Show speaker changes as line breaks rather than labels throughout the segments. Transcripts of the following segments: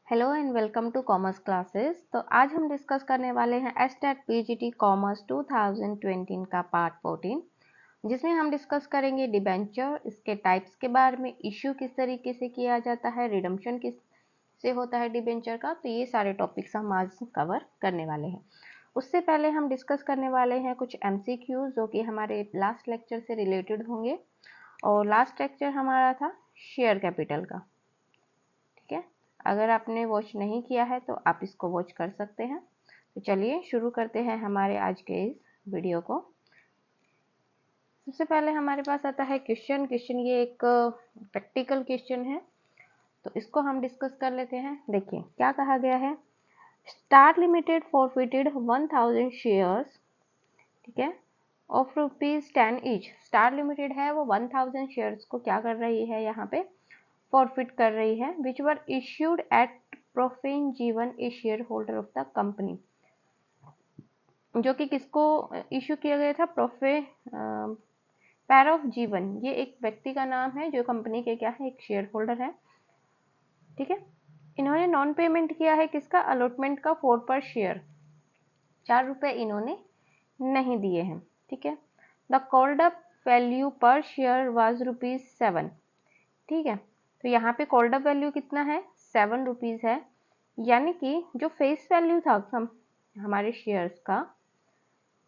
Hello and welcome to commerce classes. तो आज हम डिस्कस करने वाले हैं एस्टेट पीजीटी कॉमर्स 2020 का पार्ट 14, जिसमें हम डिस्कस करेंगे डिबेंचर, इसके टाइप्स के बारे में, इश्यू किस तरीके से किया जाता है, रिडम्पशन किस से होता है डिबेंचर का। तो ये सारे टॉपिक्स हम आज कवर करने वाले हैं। उससे पहले हम डिस्कस करने वाले हैं कुछ MCQs जो कि हमारे लास्ट लेक्चर से रिलेटेड होंगे। और लास्ट लेक्चर हमारा था शेयर कैपिटल का। ठीक है, अगर आपने वॉच नहीं किया है तो आप इसको वॉच कर सकते हैं। तो चलिए शुरू करते हैं हमारे आज के इस वीडियो को। सबसे पहले हमारे पास आता है क्वेश्चन। ये एक प्रैक्टिकल क्वेश्चन है, तो इसको हम डिस्कस कर लेते हैं। देखिए क्या कहा गया है। स्टार लिमिटेड फॉरफिटेड 1000 शेयर्स, ठीक है, ऑफ ₹10 ईच। स्टार लिमिटेड है वो 1000 शेयर्स को क्या कर रही है, यहाँ पे फॉरफिट कर रही है, which were issued at profane जीवन a shareholder of the company. जो कि किसको इश्यू किया गया था, पैर ऑफ जीवन, ये एक व्यक्ति का नाम है जो कंपनी के क्या है, एक शेयर होल्डर है। ठीक है, इन्होंने नॉन पेमेंट किया है किसका, अलॉटमेंट का 4 पर शेयर, 4 रुपए इन्होंने नहीं दिए हैं। ठीक है, द कॉल्ड अप वैल्यू पर शेयर वाज ₹7। ठीक है, तो यहाँ पे कॉल्ड अप वैल्यू कितना है, 7 रुपीज़ है। यानी कि जो फेस वैल्यू था हमारे शेयर्स का,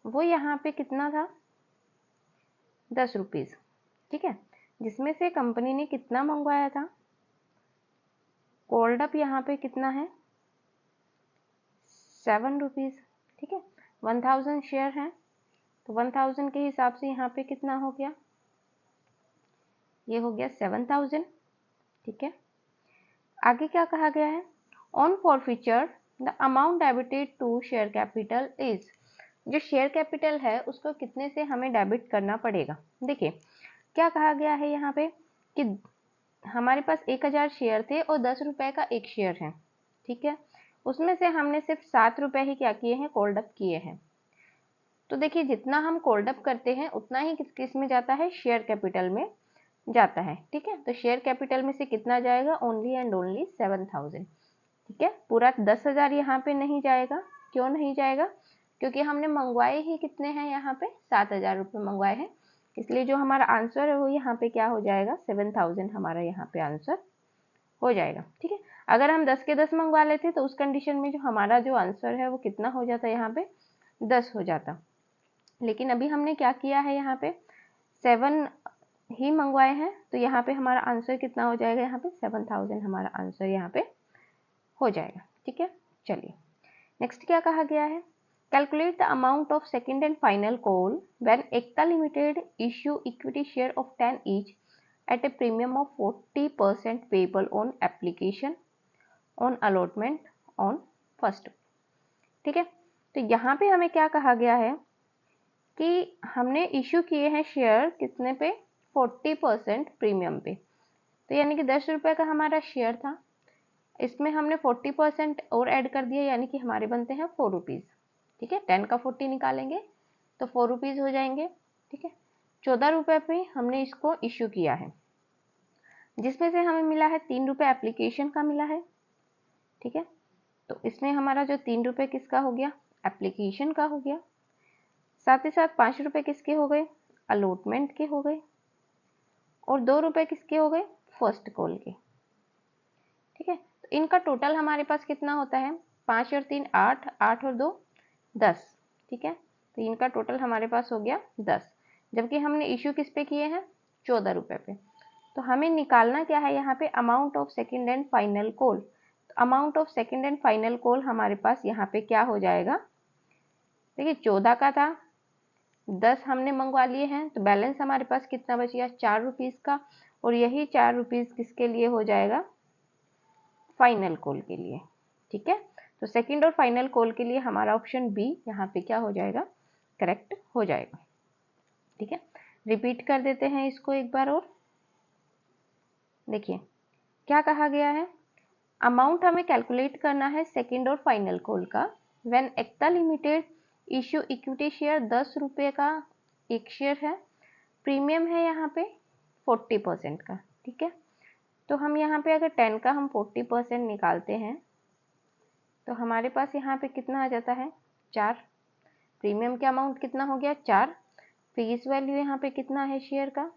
वो यहाँ पे कितना था, 10 रुपीज़। ठीक है, जिसमें से कंपनी ने कितना मंगवाया था, कॉल्ड अप यहाँ पे कितना है, 7 रुपीज़। ठीक है, 1000 शेयर है तो 1000 के हिसाब से यहाँ पे कितना हो गया, ये हो गया 7000। ठीक है, आगे क्या कहा गया है, on forfeiture the amount debited to share capital is. जो शेयर कैपिटल है उसको कितने से हमें डेबिट करना पड़ेगा। देखिए क्या कहा गया है यहाँ पे कि हमारे पास 1000 शेयर थे और 10 रुपए का एक शेयर है। ठीक है, उसमें से हमने सिर्फ 7 रुपए ही क्या किए हैं, कोल्ड अप किए हैं। तो देखिए जितना हम कोल्ड अप करते हैं उतना ही किस में जाता है, शेयर कैपिटल में जाता है। ठीक है, तो शेयर कैपिटल में से कितना जाएगा, ओनली एंड ओनली 7000। ठीक है, पूरा 10,000 यहाँ पे नहीं जाएगा। क्यों नहीं जाएगा, क्योंकि हमने मंगवाए ही कितने हैं, यहाँ पे 7000 रुपये मंगवाए हैं। इसलिए जो हमारा आंसर है वो यहाँ पे क्या हो जाएगा, 7000 हमारा यहाँ पे आंसर हो जाएगा। ठीक है, अगर हम 10 के 10 मंगवा लेते तो उस कंडीशन में जो हमारा जो आंसर है वो कितना हो जाता, यहाँ पे 10 हो जाता। लेकिन अभी हमने क्या किया है, यहाँ पे 7 ही मंगवाए हैं, तो यहाँ पे हमारा आंसर कितना हो जाएगा, यहाँ पे 7000 हमारा आंसर यहाँ पे हो जाएगा। ठीक है, चलिए नेक्स्ट क्या कहा गया है, calculate the amount of second and final call when Ekta limited issue equity share of 10 each eight A premium of 40% payable on application on allotment on first. ठीक है, तो यहाँ पे हमें क्या कहा गया है कि हमने इश्यू किए हैं शेयर कितने पे, 40% प्रीमियम पे। तो यानी कि 10 रुपए का हमारा शेयर था, इसमें हमने 40% और ऐड कर दिया, यानी कि हमारे बनते हैं 4 रुपीज़। ठीक है, 10 का 40 निकालेंगे तो 4 रुपीज़ हो जाएंगे। ठीक है, 14 रुपये पे हमने इसको इश्यू किया है, जिसमें से हमें मिला है 3 रुपये एप्लीकेशन का मिला है। ठीक है, तो इसमें हमारा जो 3 रुपये किसका हो गया, एप्लीकेशन का हो गया। साथ ही साथ 5 रुपये किसके हो गए, अलॉटमेंट के हो गए, और 2 रुपये किसके हो गए, फर्स्ट कॉल के। ठीक है, तो इनका टोटल हमारे पास कितना होता है, 5 और 3 8, 8 और 2 10। ठीक है, तो इनका टोटल हमारे पास हो गया 10, जबकि हमने इश्यू किस पे किए हैं, 14 रुपये पे। तो हमें निकालना क्या है, यहाँ पे amount of second and final call. तो amount of second and final call हमारे पास यहाँ पे क्या हो जाएगा, देखिए 14 का था, 10 हमने मंगवा लिए हैं, तो बैलेंस हमारे पास कितना बच गया, 4 रुपीज़ का। और यही 4 रुपीज़ किसके लिए हो जाएगा, फाइनल कॉल के लिए। ठीक है, तो सेकंड और फाइनल कॉल के लिए हमारा ऑप्शन बी यहाँ पे क्या हो जाएगा, करेक्ट हो जाएगा। ठीक है, रिपीट कर देते हैं इसको एक बार और। देखिए क्या कहा गया है, अमाउंट हमें कैलकुलेट करना है सेकंड और फाइनल कॉल का, when Ekta limited issue equity share 10 रुपये का एक शेयर है, प्रीमियम है यहाँ पे 40% का। ठीक है, तो हम यहाँ पे अगर 10 का हम 40% निकालते हैं तो हमारे पास यहाँ पे कितना आ जाता है 4। प्रीमियम का अमाउंट कितना हो गया 4। फेस वैल्यू यहाँ पे कितना है शेयर का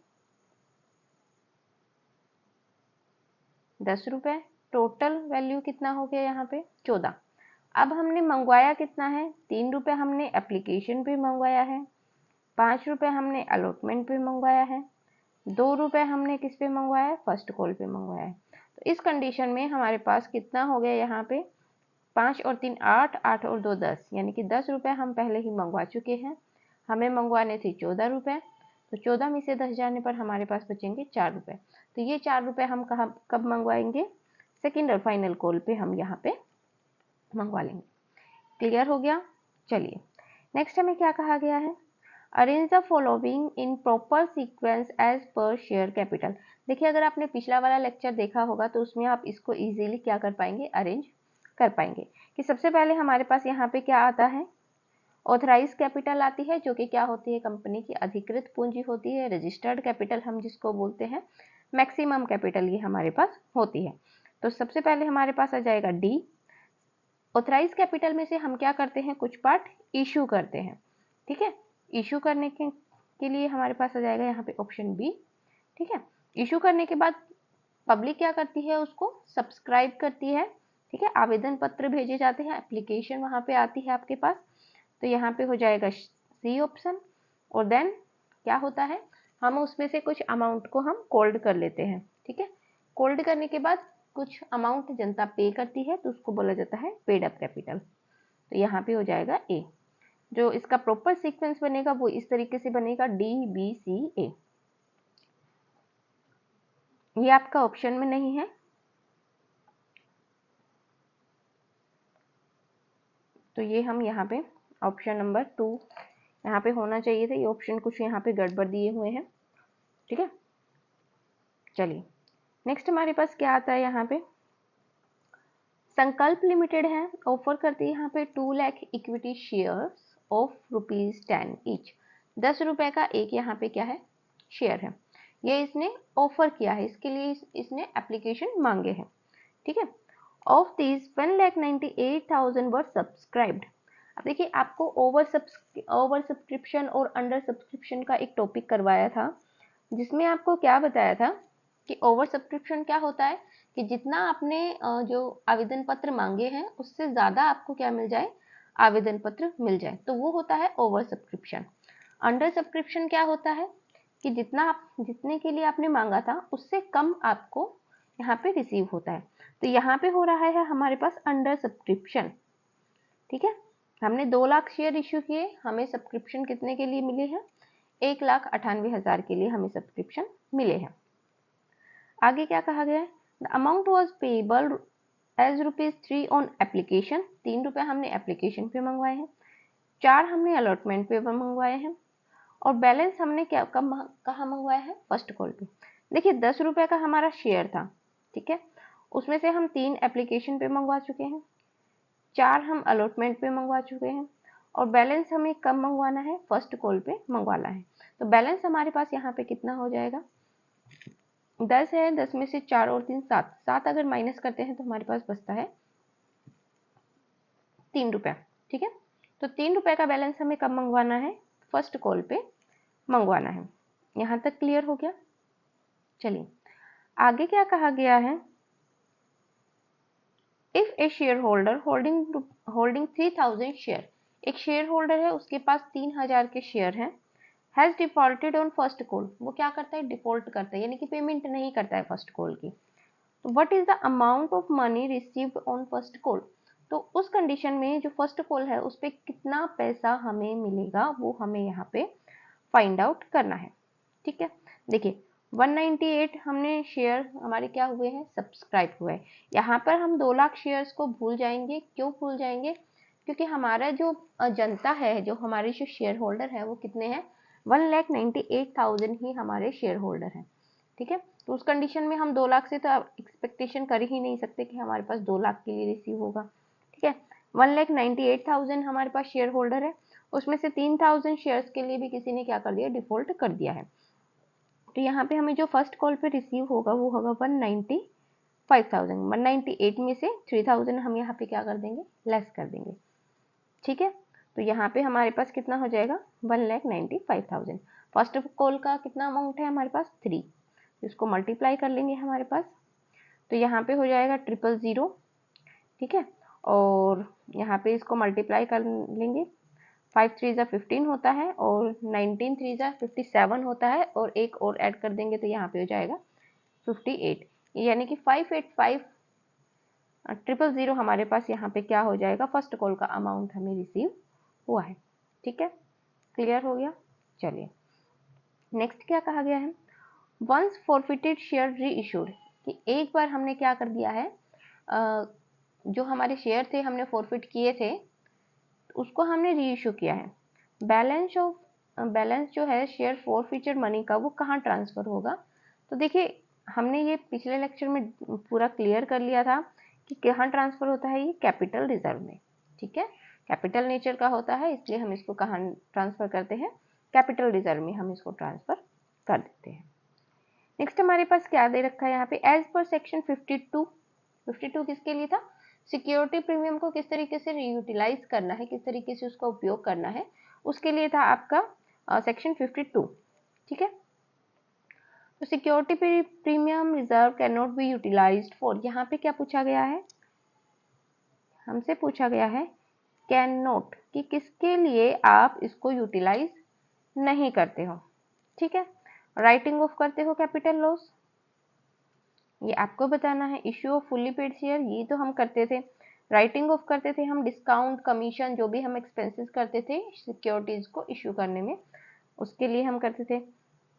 10 रुपए। टोटल वैल्यू कितना हो गया यहाँ पे 14। अब हमने मंगवाया कितना है 3 रुपए हमने एप्लीकेशन पे मंगवाया है, 5 रुपए हमने अलॉटमेंट पे मंगवाया है, 2 रुपए हमने किस पे मंगवाया है फर्स्ट कॉल पे मंगवाया है। तो इस कंडीशन में हमारे पास कितना हो गया यहाँ पे 5 और 3 8, 8 और 2 10, यानी कि 10 रुपए हम पहले ही मंगवा चुके हैं। हमें मंगवाने थे 14 रुपए, तो 14 में से 10 जाने पर हमारे पास बचेंगे 4 रुपए। तो ये 4 रुपए हम कब मंगवाएंगे सेकेंड और फाइनल कॉल पे हम यहाँ पे मंगवा लेंगे। क्लियर हो गया। चलिए नेक्स्ट हमें क्या कहा गया है, arrange the following in proper sequence as per share capital. देखिए अगर आपने पिछला वाला लेक्चर देखा होगा तो उसमें आप इसको इजीली क्या कर पाएंगे अरेंज कर पाएंगे कि सबसे पहले हमारे पास यहाँ पे क्या आता है ऑथराइज कैपिटल आती है, जो कि क्या होती है कंपनी की अधिकृत पूंजी होती है। रजिस्टर्ड कैपिटल हम जिसको बोलते हैं, मैक्सिमम कैपिटल ये हमारे पास होती है। तो सबसे पहले हमारे पास आ जाएगा डी। ऑथराइज कैपिटल में से हम क्या करते हैं कुछ पार्ट इशू करते हैं, ठीक है। इशू करने के लिए हमारे पास आ जाएगा यहाँ पे ऑप्शन बी, ठीक है। इशू करने के बाद पब्लिक क्या करती है उसको सब्सक्राइब करती है, ठीक है। आवेदन पत्र भेजे जाते हैं, एप्लीकेशन वहां पे आती है आपके पास, तो यहाँ पे हो जाएगा सी ऑप्शन। और देन क्या होता है हम उसमें से कुछ अमाउंट को हम कोल्ड कर लेते हैं, ठीक है। कोल्ड करने के बाद कुछ अमाउंट जनता पे करती है तो उसको बोला जाता है पेड अप कैपिटल। तो यहाँ पे हो जाएगा ए। जो इसका प्रॉपर सीक्वेंस बनेगा वो इस तरीके से बनेगा डी बी सी ए। ये आपका ऑप्शन में नहीं है, तो ये हम यहाँ पे ऑप्शन नंबर 2 यहाँ पे होना चाहिए था, ये ऑप्शन कुछ यहाँ पे गड़बड़ दिए हुए हैं, ठीक है। चलिए नेक्स्ट हमारे पास क्या आता है यहाँ पे, संकल्प लिमिटेड है, ऑफर करती है यहाँ पे 2 lakh equity shares of ₹10 each. 10 रुपए का एक यहाँ पे क्या है शेयर है, ये इसने ऑफर किया है, इसके लिए इसने एप्लीकेशन मांगे हैं, ठीक है। Of this 1,98,000 were subscribed. अब देखिए आपको ओवर सब्सक्रिप्शन और अंडर सब्सक्रिप्शन का एक टॉपिक करवाया था, जिसमें आपको क्या बताया था कि ओवर सब्सक्रिप्शन क्या होता है कि जितना आपने जो आवेदन पत्र मांगे हैं उससे ज़्यादा आपको क्या मिल जाए आवेदन पत्र मिल जाए, तो वो होता है ओवर सब्सक्रिप्शन। अंडर सब्सक्रिप्शन क्या होता है कि जितने के लिए आपने मांगा था उससे कम आपको यहाँ पे रिसीव होता है। तो यहाँ पे हो रहा है हमारे पास अंडर सब्सक्रिप्शन, ठीक है। हमने 2 लाख शेयर इश्यू किए, हमें सब्सक्रिप्शन कितने के लिए मिले हैं 1,98,000 के लिए हमें सब्सक्रिप्शन मिले हैं। आगे क्या कहा गया है, the amount was payable as ₹3 on application. 3 रुपए हमने एप्लीकेशन पे मंगवाए हैं, 4 हमने अलॉटमेंट पे मंगवाए हैं, और बैलेंस हमने कहाँ मंगवाया है फर्स्ट कॉल पे। देखिए 10 रुपए का हमारा शेयर था, ठीक है, उसमें से हम 3 एप्लीकेशन पे मंगवा चुके हैं, 4 हम अलॉटमेंट पे मंगवा चुके हैं, और बैलेंस हमें कब मंगवाना है फर्स्ट कॉल पे मंगवाना है। तो बैलेंस हमारे पास यहाँ पे कितना हो जाएगा 10 है, 10 में से 4 और 3 7, 7 अगर माइनस करते हैं तो हमारे पास बचता है 3 रुपए, ठीक है। तो 3 रुपए का बैलेंस हमें कब मंगवाना है फर्स्ट कॉल पे मंगवाना है। यहाँ तक क्लियर हो गया। चलिए आगे क्या कहा गया है, if A share holder holding 3000 share, एक शेयर होल्डर है उसके पास 3000 के शेयर हैं, has defaulted on first call, वो क्या करता है डिफॉल्ट करता है यानी कि पेमेंट नहीं करता है फर्स्ट कॉल की। तो what is the amount of money received on first call, तो उस कंडीशन में जो फर्स्ट कॉल है उस पर कितना पैसा हमें मिलेगा वो हमें यहाँ पे फाइंड आउट करना है, ठीक है। देखिए 198 हमने शेयर हमारे क्या हुए हैं सब्सक्राइब हुए हैं। यहाँ पर हम 2 लाख शेयर्स को भूल जाएंगे, क्यों भूल जाएंगे, क्योंकि हमारा जो जनता है, जो हमारे जो शेयर होल्डर है वो कितने हैं 1,98,000 ही हमारे शेयर होल्डर हैं, ठीक है। तो उस कंडीशन में हम 2 लाख से तो एक्सपेक्टेशन कर ही नहीं सकते कि हमारे पास 2 लाख के लिए रिसीव होगा, ठीक है। 1,98,000 हमारे पास शेयर होल्डर है, उसमें से 3,000 शेयर्स के लिए भी किसी ने क्या कर दिया डिफॉल्ट कर दिया है। तो यहाँ पे हमें जो फर्स्ट कॉल पे रिसीव होगा वो होगा 198 5000, 198 में से 3000 हम यहाँ पे क्या कर देंगे, लेस कर देंगे। ठीक है, तो यहाँ पे हमारे पास कितना हो जाएगा, 1,95,000। फर्स्ट कॉल का कितना अमाउंट है हमारे पास, 3, इसको मल्टीप्लाई कर लेंगे हमारे पास, तो यहाँ पे हो जाएगा 000। ठीक है, और यहाँ पे इसको मल्टीप्लाई कर लेंगे, 5 3 जा 15 होता है और 19 3 जा 57 होता है, और एक और ऐड कर देंगे तो यहाँ पे हो जाएगा 58, यानी कि 585,000 हमारे पास यहाँ पे क्या हो जाएगा, फर्स्ट कॉल का अमाउंट हमें रिसीव हुआ है। ठीक है, क्लियर हो गया। चलिए नेक्स्ट क्या कहा गया है, वंस फॉरफिटेड शेयर री इशूड, कि एक बार हमने क्या कर दिया है, जो हमारे शेयर थे हमने फॉरफिट किए थे उसको हमने री इशू किया है। बैलेंस जो है शेयर फॉरफिटेड मनी का वो कहाँ ट्रांसफर होगा, तो देखिए हमने ये पिछले लेक्चर में पूरा क्लियर कर लिया था कि कहाँ ट्रांसफर होता है, ये कैपिटल रिजर्व में। ठीक है, कैपिटल नेचर का होता है, इसलिए हम इसको कहाँ ट्रांसफर करते हैं, कैपिटल रिजर्व में हम इसको ट्रांसफर कर देते हैं। नेक्स्ट हमारे पास क्या दे रखा है यहाँ पे, एज पर सेक्शन 52 किसके लिए था, सिक्योरिटी प्रीमियम को किस तरीके से रीयूटिलाइज करना है, किस तरीके से उसका उपयोग करना है, उसके लिए था आपका सेक्शन 52। ठीक है, तो security premium reserve can not be utilised for, यहाँ पे क्या पूछा गया है, हमसे पूछा गया है कैन नॉट, कि किसके लिए आप इसको यूटिलाइज नहीं करते हो। ठीक है, राइटिंग ऑफ करते हो कैपिटल लॉस, ये आपको बताना है। Issue off fully paid share, ये तो हम करते थे। राइटिंग ऑफ करते थे हम डिस्काउंट, कमीशन, जो भी हम एक्सपेंसेस करते थे सिक्योरिटीज को इश्यू करने में, उसके लिए हम करते थे।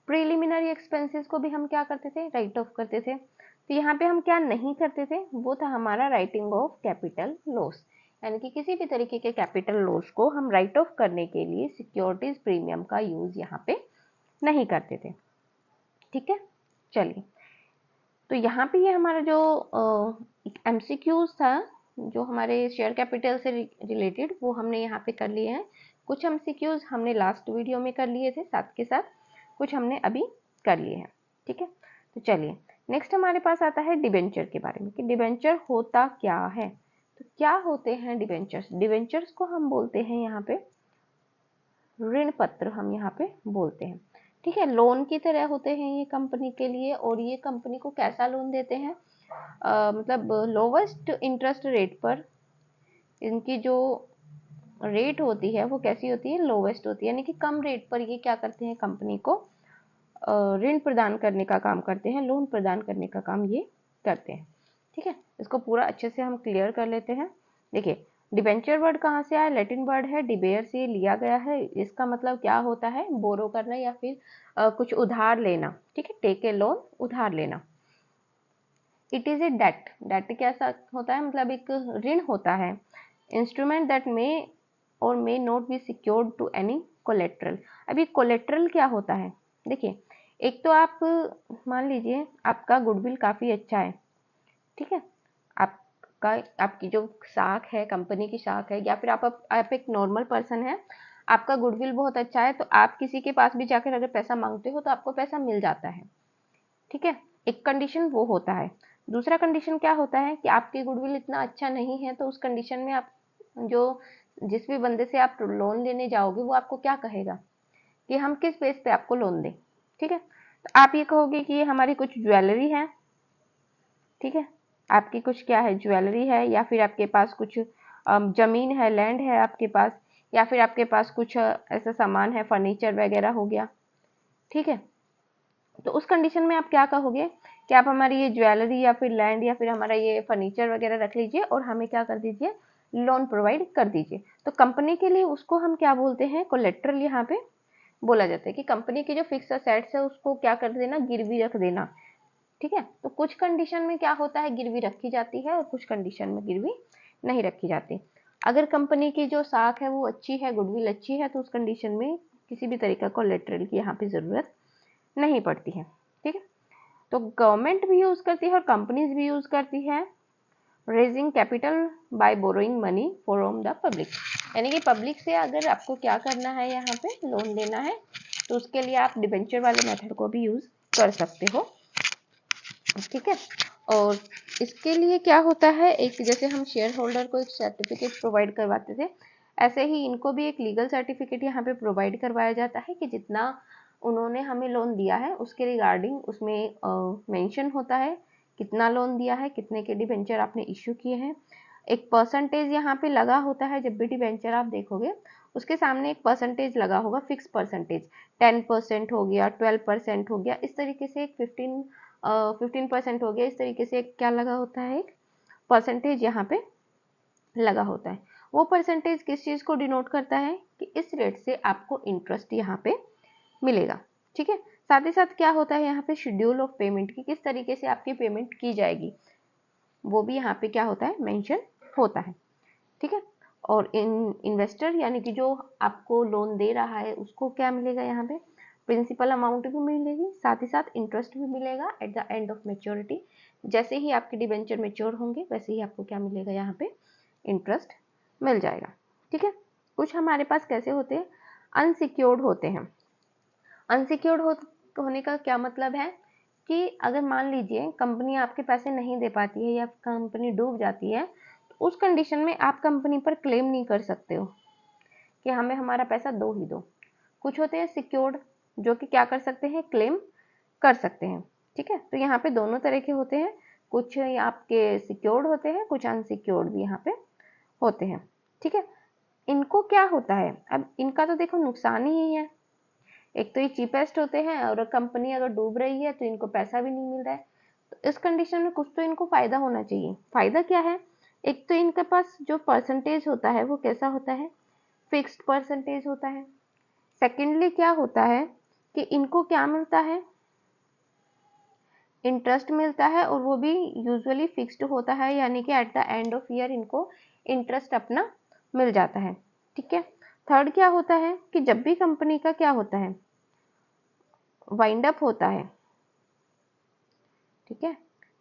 प्रीलिमिनरी एक्सपेंसेस को भी हम क्या करते थे, राइट ऑफ करते थे। तो यहाँ पे हम क्या नहीं करते थे, वो था हमारा राइटिंग ऑफ कैपिटल लॉस, यानी कि किसी भी तरीके के कैपिटल लॉस को हम राइट ऑफ करने के लिए सिक्योरिटीज प्रीमियम का यूज यहाँ पे नहीं करते थे। ठीक है, चलिए तो यहाँ पे ये हमारा जो एमसीक्यूज था जो हमारे शेयर कैपिटल से रिलेटेड, वो हमने यहाँ पे कर लिए हैं। कुछ एमसीक्यूज हमने लास्ट वीडियो में कर लिए थे साथ के साथ, कुछ हमने अभी कर लिए हैं। ठीक है, तो चलिए नेक्स्ट हमारे पास आता है डिबेंचर के बारे में, कि डिबेंचर होता क्या है। तो क्या होते हैं डिबेंचर्स, डिबेंचर्स को हम बोलते हैं यहाँ पे ऋण पत्र, हम यहाँ पे बोलते हैं। ठीक है, लोन की तरह होते हैं ये कंपनी के लिए, और ये कंपनी को कैसा लोन देते हैं, मतलब लोवेस्ट इंटरेस्ट रेट पर, इनकी जो रेट होती है वो कैसी होती है, लोवेस्ट होती है, यानी कि कम रेट पर ये क्या करते हैं, कंपनी को ऋण प्रदान करने का काम करते हैं, लोन प्रदान करने का काम ये करते हैं। ठीक है, इसको पूरा अच्छे से हम क्लियर कर लेते हैं। देखिए डिबेंचर वर्ड कहाँ से आया, लैटिन वर्ड है, डिबेयर से लिया गया है। इसका मतलब क्या होता है, बोरो करना या फिर कुछ उधार लेना। ठीक है, टेक ए लोन, उधार लेना। It is a debt, debt कैसा होता है, मतलब एक ऋण होता है। Instrument that may or may not be secured to any collateral. अभी कोलेट्रल क्या होता है, देखिए एक तो आप मान लीजिए आपका गुडविल काफ़ी अच्छा है। ठीक है, आपकी जो साख है, कंपनी की साख है, या फिर आप एक नॉर्मल पर्सन है, आपका गुडविल बहुत अच्छा है, तो आप किसी के पास भी जाकर अगर पैसा मांगते हो तो आपको पैसा मिल जाता है। ठीक है, एक कंडीशन वो होता है। दूसरा कंडीशन क्या होता है कि आपकी गुडविल इतना अच्छा नहीं है, तो उस कंडीशन में आप जिस भी बंदे से आप लोन लेने जाओगे वो आपको क्या कहेगा कि हम किस बेस पे आपको लोन दें। ठीक है, तो आप ये कहोगे कि ये हमारी कुछ ज्वेलरी है। ठीक है, आपकी कुछ क्या है, ज्वेलरी है, या फिर आपके पास कुछ जमीन है, लैंड है आपके पास, या फिर आपके पास कुछ ऐसा सामान है, फर्नीचर वगैरह हो गया। ठीक है, तो उस कंडीशन में आप क्या कहोगे कि आप हमारी ये ज्वेलरी या फिर लैंड या फिर हमारा ये फर्नीचर वगैरह रख लीजिए और हमें क्या कर दीजिए, लोन प्रोवाइड कर दीजिए। तो कंपनी के लिए उसको हम क्या बोलते हैं, कोलेट्रल यहाँ पे बोला जाता है, कि कंपनी की जो फिक्स असेट्स है उसको क्या कर देना, गिरवी रख देना। ठीक है, तो कुछ कंडीशन में क्या होता है, गिरवी रखी जाती है, और कुछ कंडीशन में गिरवी नहीं रखी जाती। अगर कंपनी की जो साख है वो अच्छी है, गुडविल अच्छी है, तो उस कंडीशन में किसी भी तरीका कोलेट्रल की यहाँ पे ज़रूरत नहीं पड़ती है। ठीक है, तो गवर्नमेंट भी यूज़ करती है और कंपनीज भी यूज़ करती है raising capital by borrowing money from the public, यानी कि पब्लिक से अगर आपको क्या करना है, यहाँ पे लोन लेना है, तो उसके लिए आप डिबेंचर वाले मेथड को भी यूज़ कर सकते हो। ठीक है, और इसके लिए क्या होता है, एक जैसे हम शेयर होल्डर को एक सर्टिफिकेट प्रोवाइड करवाते थे, ऐसे ही इनको भी एक लीगल सर्टिफिकेट यहाँ पे प्रोवाइड करवाया जाता है कि जितना उन्होंने हमें लोन दिया है उसके रिगार्डिंग उसमें मेंशन होता है कितना लोन दिया है, कितने के डिबेंचर आपने इश्यू किए हैं। एक परसेंटेज यहाँ पे लगा होता है, जब भी डिबेंचर आप देखोगे उसके सामने एक परसेंटेज लगा होगा, फिक्स परसेंटेज 10% हो गया, 12% हो गया, इस तरीके से एक 15% हो गया, इस तरीके से क्या लगा होता है, एक परसेंटेज यहाँ पे लगा होता है। वो परसेंटेज किस चीज को डिनोट करता है कि इस रेट से आपको इंटरेस्ट यहाँ पे मिलेगा। ठीक है, साथ ही साथ क्या होता है यहाँ पे शेड्यूल ऑफ पेमेंट की, किस तरीके से आपकी पेमेंट की जाएगी वो भी यहाँ पे क्या होता है, मेंशन होता है। ठीक है, और इन्वेस्टर यानी कि जो आपको लोन दे रहा है उसको क्या मिलेगा, यहाँ पे प्रिंसिपल अमाउंट भी मिलेगी, साथ ही साथ इंटरेस्ट भी मिलेगा at the end of maturity. जैसे ही आपके डिबेंचर मैच्योर होंगे वैसे ही आपको क्या मिलेगा, यहाँ पे इंटरेस्ट मिल जाएगा। ठीक है, कुछ हमारे पास कैसे होते हैं, अनसिक्योर्ड होते हैं। अनसिक्योर्ड होने का क्या मतलब है कि अगर मान लीजिए कंपनी आपके पैसे नहीं दे पाती है या कंपनी डूब जाती है, तो उस कंडीशन में आप कंपनी पर क्लेम नहीं कर सकते हो कि हमें हमारा पैसा दो ही दो। कुछ होते हैं सिक्योर्ड जो कि क्या कर सकते हैं, क्लेम कर सकते हैं। ठीक है, तो यहाँ पे दोनों तरह के होते हैं, कुछ आपके सिक्योर्ड होते हैं, कुछ अनसिक्योर्ड भी यहाँ पे होते हैं। ठीक है, इनको क्या होता है, अब इनका तो देखो नुकसान ही है, एक तो ये चीपेस्ट होते हैं और कंपनी अगर डूब रही है तो इनको पैसा भी नहीं मिल रहा है, तो इस कंडीशन में कुछ तो इनको फायदा होना चाहिए। फायदा क्या है, एक तो इनके पास जो परसेंटेज होता है वो कैसा होता है, फिक्स्ड परसेंटेज होता है। सेकेंडली क्या होता है कि इनको क्या मिलता है, इंटरेस्ट मिलता है, और वो भी यूजुअली फिक्स्ड होता है, यानी कि at the end of year इनको इंटरेस्ट अपना मिल जाता है। ठीक है, थर्ड क्या होता है कि जब भी कंपनी का क्या होता है, वाइंड अप होता है, ठीक है,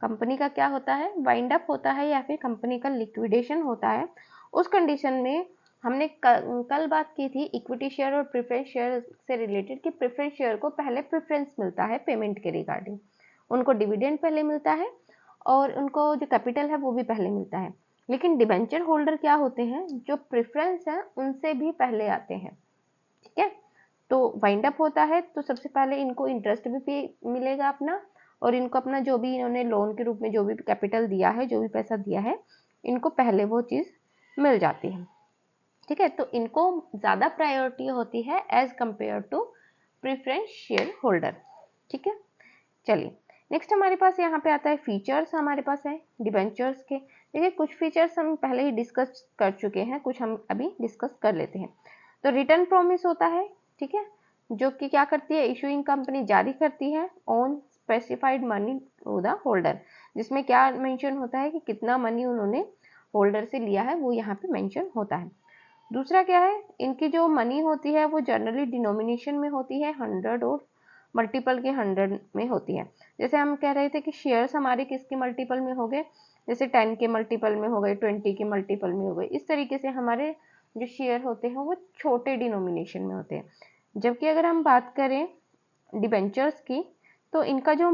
कंपनी का क्या होता है, वाइंड अप होता है या फिर कंपनी का लिक्विडेशन होता है, उस कंडीशन में हमने कल बात की थी इक्विटी शेयर और प्रेफरेंस शेयर से रिलेटेड कि प्रेफरेंस शेयर को पहले प्रेफरेंस मिलता है पेमेंट के रिगार्डिंग, उनको डिविडेंड पहले मिलता है और उनको जो कैपिटल है वो भी पहले मिलता है। लेकिन डिबेंचर होल्डर क्या होते हैं, जो प्रेफरेंस है उनसे भी पहले आते हैं। ठीक है, तो वाइंड अप होता है तो सबसे पहले इनको इंटरेस्ट भी मिलेगा अपना, और इनको अपना जो भी इन्होंने लोन के रूप में जो भी कैपिटल दिया है, जो भी पैसा दिया है, इनको पहले वो चीज़ मिल जाती है। ठीक है, तो इनको ज़्यादा प्रायोरिटी होती है as compare to preference share holder. ठीक है, चलिए नेक्स्ट हमारे पास यहाँ पे आता है फीचर्स, हमारे पास है डिबेंचर्स के। देखिए कुछ फीचर्स हम पहले ही डिस्कस कर चुके हैं, कुछ हम अभी डिस्कस कर लेते हैं। तो रिटर्न प्रॉमिस होता है, ठीक है, जो कि क्या करती है, इशूइंग कंपनी जारी करती है on specified money to the holder, जिसमें क्या मेंशन होता है कि कितना मनी उन्होंने होल्डर से लिया है वो यहाँ पे मेंशन होता है। दूसरा क्या है, इनकी जो मनी होती है वो जनरली डिनोमिनेशन में होती है 100 और मल्टीपल के 100 में होती है। जैसे हम कह रहे थे कि शेयर्स हमारे किसके मल्टीपल में हो गए, जैसे 10 के मल्टीपल में हो गए, 20 के मल्टीपल में हो गए, इस तरीके से हमारे जो शेयर होते हैं वो छोटे डिनोमिनेशन में होते हैं। जबकि अगर हम बात करें डिबेंचर्स की, तो इनका जो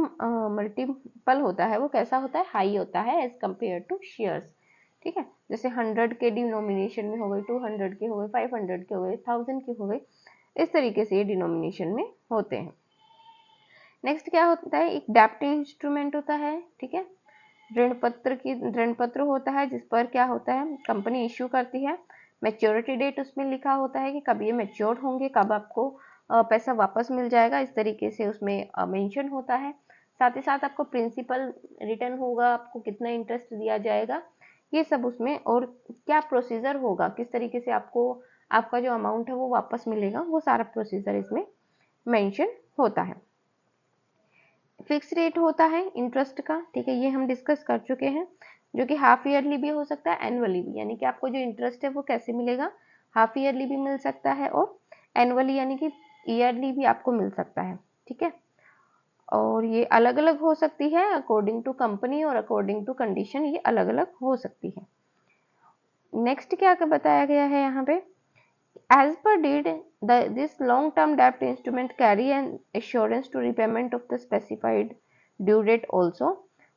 मल्टीपल होता है वो कैसा होता है, हाई होता है एज कम्पेयर टू शेयर्स। ठीक है, जैसे 100 के डिनोमिनेशन में हो गए, 200 के हो गए, 500 के हो गए, 1000 के हो गए, इस तरीके से ये डिनोमिनेशन में होते हैं। नेक्स्ट क्या होता है, एक डेब्ट इंस्ट्रूमेंट होता है, ठीक है, ऋण पत्र होता है जिस पर क्या होता है, कंपनी इश्यू करती है, मैच्योरिटी डेट उसमें लिखा होता है कि कब ये मैच्योर होंगे, कब आपको पैसा वापस मिल जाएगा, इस तरीके से उसमें मेंशन होता है। साथ ही साथ आपको प्रिंसिपल रिटर्न होगा, आपको कितना इंटरेस्ट दिया जाएगा, ये सब उसमें, और क्या प्रोसीजर होगा, किस तरीके से आपको आपका जो अमाउंट है वो वापस मिलेगा, वो सारा प्रोसीजर इसमें मेंशन होता है। फिक्स रेट होता है इंटरेस्ट का, ठीक है, ये हम डिस्कस कर चुके हैं, जो कि हाफ ईयरली भी हो सकता है, एनुअली भी, यानी कि आपको जो इंटरेस्ट है वो कैसे मिलेगा, हाफ ईयरली भी मिल सकता है और एनुअली यानी कि ईयरली भी आपको मिल सकता है। ठीक है, और ये अलग अलग हो सकती है अकॉर्डिंग टू कंपनी और अकॉर्डिंग टू कंडीशन, ये अलग अलग हो सकती है। नेक्स्ट क्या बताया गया है यहाँ पे, as per deed this long term debt instrument carry an assurance to repayment of the specified due date also,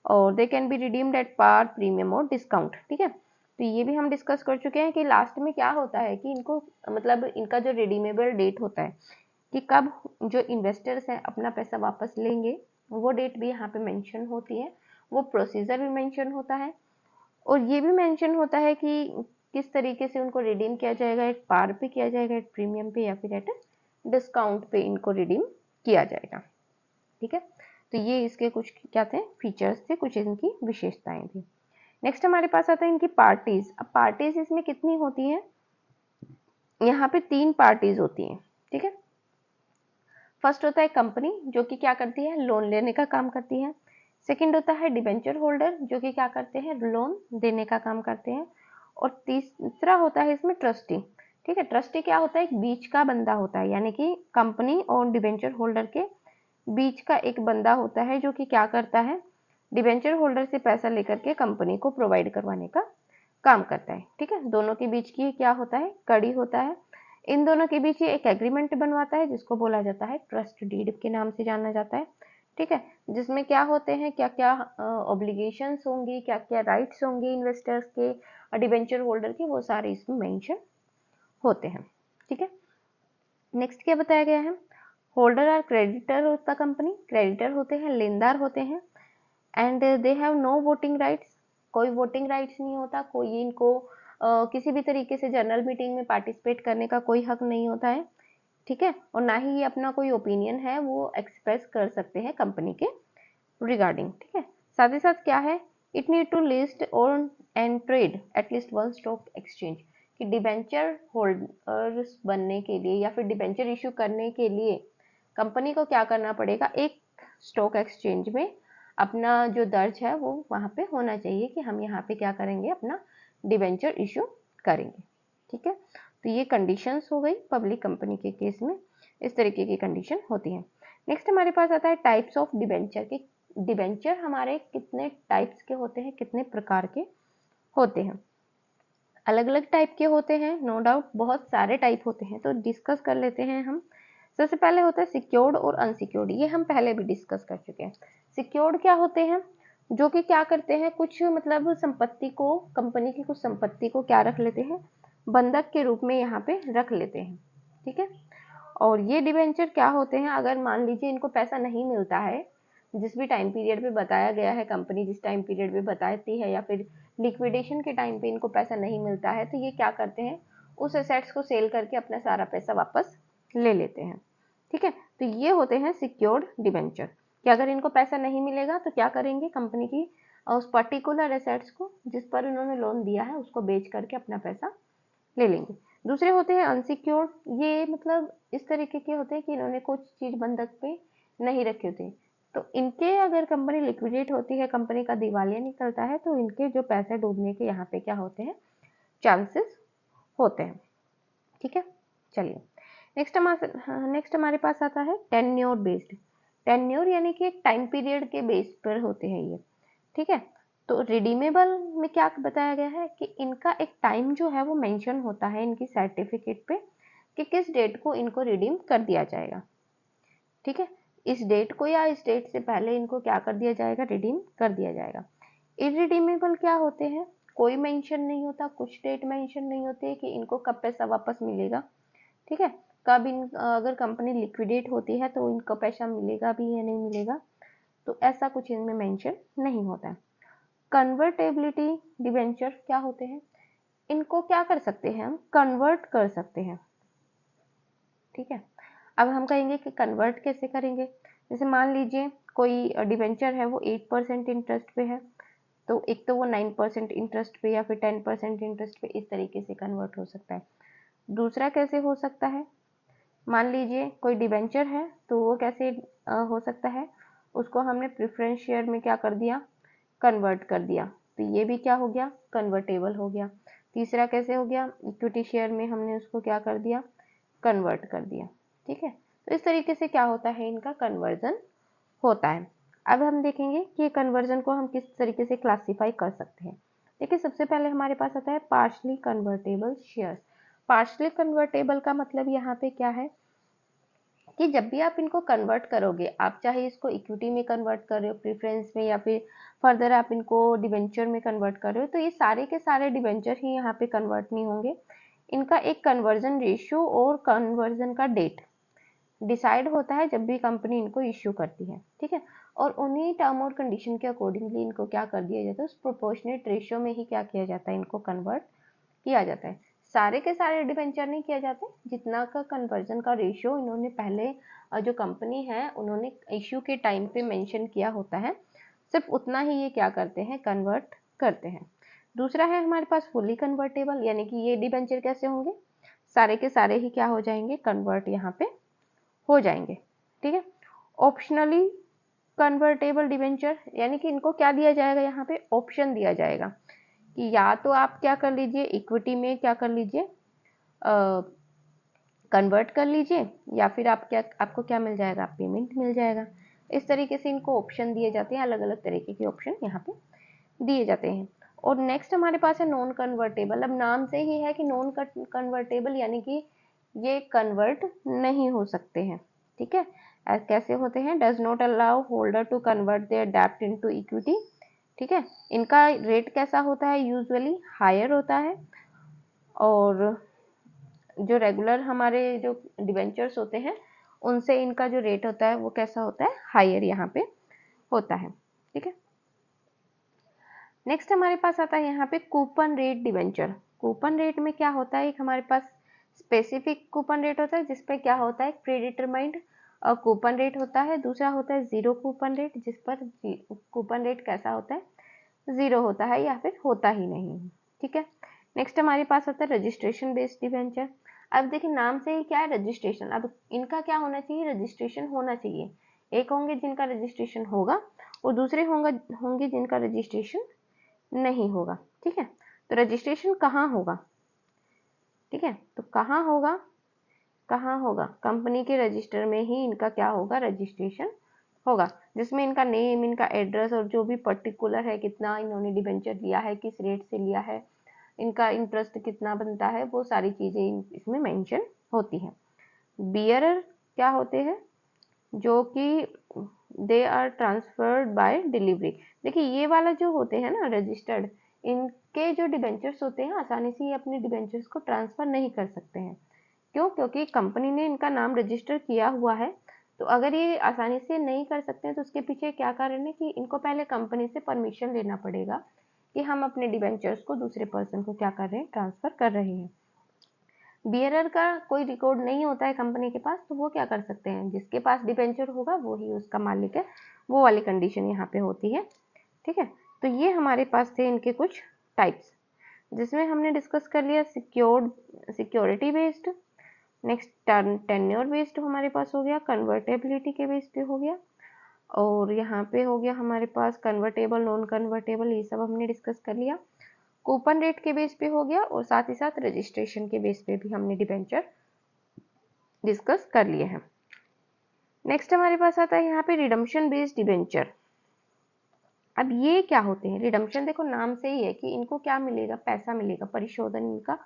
और they can be redeemed at par, premium और डिस्काउंट। ठीक है, तो ये भी हम डिस्कस कर चुके हैं कि लास्ट में क्या होता है कि इनको मतलब इनका जो रिडीमेबल डेट होता है कि कब जो इन्वेस्टर्स हैं अपना पैसा वापस लेंगे, वो डेट भी यहाँ पे मेंशन होती है, वो प्रोसीजर भी मेंशन होता है, और ये भी मेंशन होता है कि किस तरीके से उनको रिडीम किया जाएगा, एट पार पे किया जाएगा, एट प्रीमियम पे, या फिर एट डिस्काउंट पे इनको रिडीम किया जाएगा। ठीक है, तो ये इसके कुछ क्या थे, फीचर्स थे, कुछ इनकी विशेषताएं थी। नेक्स्ट हमारे पास आता है इनकी पार्टीज। अब पार्टीज इसमें कितनी होती हैं, यहाँ पे 3 पार्टीज होती हैं। ठीक है, फर्स्ट होता है कंपनी जो कि क्या करती है, लोन लेने का काम करती है। सेकंड होता है डिबेंचर होल्डर जो कि क्या करते हैं, लोन देने का काम करते हैं। और तीसरा होता है इसमें ट्रस्टी। ठीक है, ट्रस्टी क्या होता है, एक बीच का बंदा होता है, यानी कि कंपनी और डिबेंचर होल्डर के बीच का एक बंदा होता है जो कि क्या करता है, डिबेंचर होल्डर से पैसा लेकर के कंपनी को प्रोवाइड करवाने का काम करता है। ठीक है, दोनों के बीच की क्या होता है, कड़ी होता है। इन दोनों के बीच ये एक एग्रीमेंट बनवाता है जिसको बोला जाता है ट्रस्ट डीड के नाम से जाना जाता है। ठीक है, जिसमें क्या होते हैं, क्या क्या ऑब्लिगेशंस होंगी, क्या क्या राइट्स होंगे इन्वेस्टर्स के और डिबेंचर होल्डर के, वो सारे इसमें मेंशन होते हैं। ठीक है, नेक्स्ट क्या बताया गया है, holder are creditor of the company. Creditor होते हैं, लेनदार होते हैं, and they have no voting rights. कोई वोटिंग राइट्स नहीं होता, कोई इनको किसी भी तरीके से जनरल मीटिंग में पार्टिसिपेट करने का कोई हक नहीं होता है। ठीक है, और ना ही ये अपना कोई ओपिनियन है वो एक्सप्रेस कर सकते हैं कंपनी के रिगार्डिंग। ठीक है, साथ ही साथ क्या है, it need to list on and trade at least one stock exchange, कि डिबेंचर होल्डर्स बनने के लिए या फिर डिबेंचर इश्यू करने के लिए कंपनी को क्या करना पड़ेगा, एक स्टॉक एक्सचेंज में अपना जो दर्ज है वो वहां पे होना चाहिए कि हम यहाँ पे क्या करेंगे, अपना डिबेंचर इश्यू करेंगे। ठीक है, तो ये कंडीशंस हो गई पब्लिक कंपनी के केस में, इस तरीके की कंडीशन होती है। नेक्स्ट हमारे पास आता है टाइप्स ऑफ डिबेंचर के। डिबेंचर हमारे कितने टाइप्स के होते हैं, कितने प्रकार के होते हैं, अलग अलग टाइप के होते हैं, नो डाउट बहुत सारे टाइप होते हैं, तो डिस्कस कर लेते हैं हम। सबसे पहले होता है सिक्योर्ड और अनसिक्योर्ड, ये हम पहले भी डिस्कस कर चुके हैं। सिक्योर्ड क्या होते हैं, जो कि क्या करते हैं, कुछ मतलब संपत्ति को, कंपनी की कुछ संपत्ति को क्या रख लेते हैं, बंधक के रूप में यहाँ पे रख लेते हैं। ठीक है, और ये डिबेंचर क्या होते हैं, अगर मान लीजिए इनको पैसा नहीं मिलता है, जिस भी टाइम पीरियड पे बताया गया है, कंपनी जिस टाइम पीरियड पे बताती है, या फिर लिक्विडेशन के टाइम पे इनको पैसा नहीं मिलता है, तो ये क्या करते हैं, उस एसेट्स को सेल करके अपना सारा पैसा वापस ले लेते हैं। ठीक है, तो ये होते हैं सिक्योर्ड डिबेंचर, कि अगर इनको पैसा नहीं मिलेगा तो क्या करेंगे, कंपनी की उस पर्टिकुलर एसेट्स को जिस पर उन्होंने लोन दिया है उसको बेच करके अपना पैसा ले लेंगे। दूसरे होते हैं अनसिक्योर्ड, ये मतलब इस तरीके के होते हैं कि इन्होंने कुछ चीज बंधक पे नहीं रखे होते, तो इनके अगर कंपनी लिक्विडेट होती है, कंपनी का दिवालिया निकलता है, तो इनके जो पैसे डूबने के यहाँ पे क्या होते हैं, चांसेस होते हैं। ठीक है, चलिए नेक्स्ट हमारे पास आता है टेन्योर बेस्ड। टेन्योर यानी कि एक टाइम पीरियड के बेस पर होते हैं ये। ठीक है, तो रिडीमेबल में क्या बताया गया है कि इनका एक टाइम जो है वो मेंशन होता है इनकी सर्टिफिकेट पे, कि किस डेट को इनको रिडीम कर दिया जाएगा। ठीक है, इस डेट को या इस डेट से पहले इनको क्या कर दिया जाएगा, रिडीम कर दिया जाएगा। इरिडीमेबल क्या होते हैं, कोई मेंशन नहीं होता, कुछ डेट मेंशन नहीं होती है कि इनको कब पैसा वापस मिलेगा। ठीक है, कब अगर कंपनी लिक्विडेट होती है तो इनको पैसा मिलेगा भी या नहीं मिलेगा, तो ऐसा कुछ इनमें मेंशन नहीं होता है। कन्वर्टेबिलिटी डिबेंचर क्या होते हैं, इनको क्या कर सकते हैं, हम कन्वर्ट कर सकते हैं। ठीक है, अब हम कहेंगे कि कन्वर्ट कैसे करेंगे, जैसे मान लीजिए कोई डिबेंचर है वो 8% इंटरेस्ट पे है, तो एक तो वो 9% इंटरेस्ट पे या फिर 10% इंटरेस्ट पे इस तरीके से कन्वर्ट हो सकता है। दूसरा कैसे हो सकता है, मान लीजिए कोई डिबेंचर है तो वो कैसे हो सकता है, उसको हमने प्रेफरेंस शेयर में क्या कर दिया, कन्वर्ट कर दिया, तो ये भी क्या हो गया, कन्वर्टेबल हो गया। तीसरा कैसे हो गया, इक्विटी शेयर में हमने उसको क्या कर दिया, कन्वर्ट कर दिया। ठीक है, तो इस तरीके से क्या होता है, इनका कन्वर्जन होता है। अब हम देखेंगे कि कन्वर्जन को हम किस तरीके से क्लासीफाई कर सकते हैं। देखिए, सबसे पहले हमारे पास आता है partially convertible shares. Partially convertible का मतलब यहाँ पे क्या है कि जब भी आप इनको कन्वर्ट करोगे, आप चाहे इसको इक्विटी में कन्वर्ट कर रहे हो, प्रेफरेंस में, या फिर फर्दर आप इनको डिवेंचर में कन्वर्ट कर रहे हो, तो ये सारे के सारे डिवेंचर ही यहाँ पे कन्वर्ट नहीं होंगे। इनका एक कन्वर्जन रेशियो और कन्वर्जन का डेट डिसाइड होता है जब भी कंपनी इनको इश्यू करती है, ठीक है। और उन्हीं टर्म और कंडीशन के अकॉर्डिंगली इनको क्या कर दिया जाता है, उस प्रोपोर्शनेट रेशियो में ही क्या किया जाता है, इनको कन्वर्ट किया जाता है। सारे के सारे डिवेंचर नहीं किया जाते, जितना का कन्वर्जन का रेशियो इन्होंने पहले जो कंपनी है उन्होंने इश्यू के टाइम पे मेंशन किया होता है, सिर्फ उतना ही ये क्या करते हैं, कन्वर्ट करते हैं। दूसरा है हमारे पास फुली कन्वर्टेबल, यानी कि ये डिवेंचर कैसे होंगे, सारे के सारे ही क्या हो जाएंगे, कन्वर्ट यहाँ पे हो जाएंगे, ठीक है। ऑप्शनली कन्वर्टेबल डिवेंचर, यानी कि इनको क्या दिया जाएगा, यहाँ पे ऑप्शन दिया जाएगा कि या तो आप क्या कर लीजिए, इक्विटी में क्या कर लीजिए, कन्वर्ट कर लीजिए, या फिर आपको क्या मिल जाएगा, पेमेंट मिल जाएगा। इस तरीके से इनको ऑप्शन दिए जाते हैं, अलग अलग तरीके के ऑप्शन यहाँ पे दिए जाते हैं। और नेक्स्ट हमारे पास है नॉन कन्वर्टेबल। अब नाम से ही है कि नॉन कन्वर्टेबल, यानी कि ये कन्वर्ट नहीं हो सकते हैं, ठीक है। कैसे होते हैं, does not allow holder to convert their डेब्ट इनटू इक्विटी, ठीक है। इनका रेट कैसा होता है, यूजुअली हायर होता है, और जो रेगुलर हमारे जो डिवेंचर्स होते हैं उनसे इनका जो रेट होता है वो कैसा होता है, हायर यहाँ पे होता है, ठीक है। नेक्स्ट हमारे पास आता है यहाँ पे coupon rate debenture. Coupon rate में क्या होता है, एक हमारे पास स्पेसिफिक कूपन रेट होता है जिसपे क्या होता है, प्री डिटरमाइंड कूपन रेट होता है। दूसरा होता है जीरो कूपन रेट, जिस पर कूपन रेट कैसा होता है, जीरो होता है या फिर होता ही नहीं, ठीक है। नेक्स्ट हमारे पास आता है रजिस्ट्रेशन बेस्ड डिवेंचर। अब देखिए नाम से ही क्या है, रजिस्ट्रेशन। अब इनका क्या होना चाहिए, रजिस्ट्रेशन होना चाहिए। एक होंगे जिनका रजिस्ट्रेशन होगा और दूसरे होंगे जिनका रजिस्ट्रेशन नहीं होगा, ठीक है। तो रजिस्ट्रेशन कहाँ होगा, ठीक है, तो कहाँ होगा, कंपनी के रजिस्टर में ही इनका क्या होगा, रजिस्ट्रेशन होगा, जिसमें इनका नेम, इनका एड्रेस और जो भी पर्टिकुलर है, कितना इन्होंने डिवेंचर लिया है, किस रेट से लिया है, इनका इंटरेस्ट कितना बनता है, वो सारी चीजें इसमें मेंशन होती हैं। बियरर क्या होते हैं, जो कि they are transferred by delivery. देखिए ये वाला जो होते हैं ना रजिस्टर्ड, इनके जो डिबेंचर्स होते हैं आसानी से ये अपने डिबेंचर्स को ट्रांसफर नहीं कर सकते हैं। क्यों, क्योंकि कंपनी ने इनका नाम रजिस्टर किया हुआ है। तो अगर ये आसानी से नहीं कर सकते हैं तो उसके पीछे क्या कारण है कि इनको पहले कंपनी से परमिशन लेना पड़ेगा कि हम अपने डिबेंचर्स को दूसरे पर्सन को क्या कर रहे हैं, ट्रांसफर कर रहे हैं। बियरर का कोई रिकॉर्ड नहीं होता है कंपनी के पास, तो वो क्या कर सकते हैं, जिसके पास डिबेंचर होगा वो ही उसका मालिक है, वो वाली कंडीशन यहाँ पे होती है, ठीक है। तो ये हमारे पास थे इनके कुछ टाइप्स, जिसमें हमने डिस्कस कर लिया security based, next tenure based हमारे पास हो गया, कन्वर्टेबिलिटी के बेस पे हो गया, और यहाँ पे हो गया हमारे पास कन्वर्टेबल, नॉन कन्वर्टेबल, ये सब हमने डिस्कस कर लिया। कूपन रेट के बेस पे हो गया, और साथ ही साथ रजिस्ट्रेशन के बेस पे भी हमने डिबेंचर डिस्कस कर लिए हैं। नेक्स्ट हमारे पास आता है यहाँ पे रिडम्पशन बेस्ड डिबेंचर। अब ये क्या होते हैं, रिडम्पशन देखो नाम से ही है कि इनको क्या मिलेगा, पैसा मिलेगा, परिशोधन इनका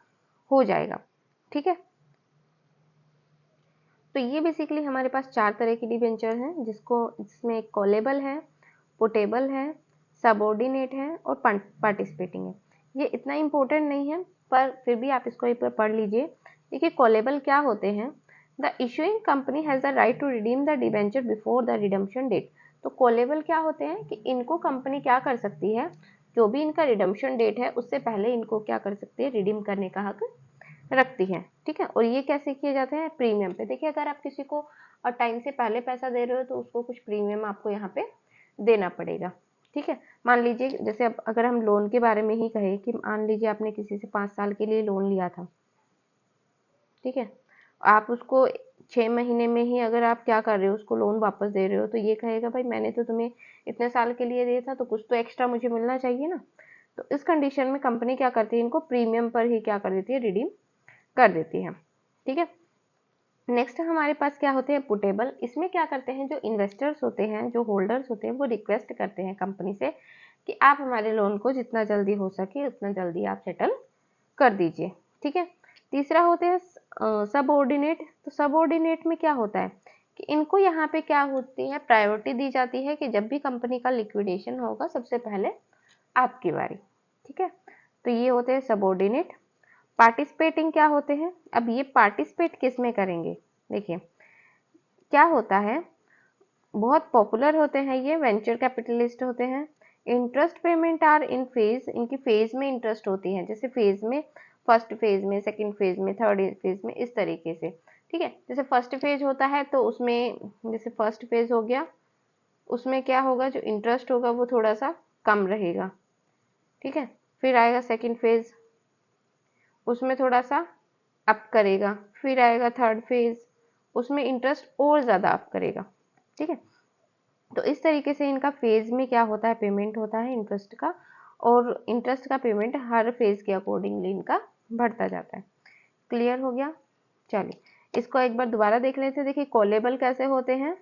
हो जाएगा, ठीक है। तो ये बेसिकली हमारे पास 4 तरह की डिबेंचर हैं, जिसमें कॉलेबल है, पोर्टेबल है, सबऑर्डिनेट है और पार्टिसिपेटिंग है। ये इतना इंपॉर्टेंट नहीं है, पर फिर भी आप इसको एक बार पढ़ लीजिए। देखिए कॉलेबल क्या होते हैं, the issuing company has the right to redeem the debenture before the redemption date. तो कॉलेबल क्या होते हैं कि इनको कंपनी क्या कर सकती है, जो भी इनका रिडम्पशन डेट है उससे पहले इनको क्या कर सकती है, रिडीम करने का हक रखती है, ठीक है। और ये कैसे किए जाते हैं, प्रीमियम पे। देखिए अगर आप किसी को टाइम से पहले पैसा दे रहे हो तो उसको कुछ प्रीमियम आपको यहाँ पे देना पड़ेगा, ठीक है। मान लीजिए जैसे अब अगर हम लोन के बारे में ही कहें कि मान लीजिए आपने किसी से 5 साल के लिए लोन लिया था, ठीक है, आप उसको 6 महीने में ही अगर आप क्या कर रहे हो, उसको लोन वापस दे रहे हो, तो ये कहेगा भाई मैंने तो तुम्हें इतने साल के लिए दिया था, तो कुछ तो एक्स्ट्रा मुझे मिलना चाहिए ना। तो इस कंडीशन में कंपनी क्या करती है, इनको प्रीमियम पर ही क्या कर देती है, रिडीम कर देती है, ठीक है। नेक्स्ट हमारे पास क्या होते हैं, पुटेबल। इसमें क्या करते हैं, जो इन्वेस्टर्स होते हैं, जो होल्डर्स होते हैं, वो रिक्वेस्ट करते हैं कंपनी से कि आप हमारे लोन को जितना जल्दी हो सके उतना जल्दी आप सेटल कर दीजिए, ठीक है। तीसरा होते हैं सबऑर्डिनेट। तो सबऑर्डिनेट में क्या होता है कि इनको यहाँ पे क्या होती है, प्रायोरिटी दी जाती है कि जब भी कंपनी का लिक्विडेशन होगा सबसे पहले आपकी बारी। ठीक है, तो ये होते हैं सबऑर्डिनेट। पार्टिसिपेटिंग क्या होते हैं, अब ये पार्टिसिपेट किस में करेंगे, देखिए क्या होता है, बहुत पॉपुलर होते हैं ये, वेंचर कैपिटलिस्ट होते हैं। Interest payment are in phase, इनकी फेज में इंटरेस्ट होती है, जैसे फेज में, फर्स्ट फेज में, सेकंड फेज में, थर्ड फेज में, इस तरीके से। ठीक है, जैसे फर्स्ट फेज होता है तो उसमें, जैसे फर्स्ट फेज हो गया, उसमें क्या होगा, जो इंटरेस्ट होगा वो थोड़ा सा कम रहेगा। ठीक है, फिर आएगा सेकंड फेज, उसमें थोड़ा सा अप करेगा, फिर आएगा थर्ड फेज, उसमें इंटरेस्ट और ज़्यादा अप करेगा। ठीक है, तो इस तरीके से इनका फेज में क्या होता है, पेमेंट होता है इंटरेस्ट का, और इंटरेस्ट का पेमेंट हर फेज के अकॉर्डिंगली इनका बढ़ता जाता है। क्लियर हो गया, चलिए इसको एक बार दोबारा देख लेते हैं। देखिए कॉलेबल कैसे होते हैं,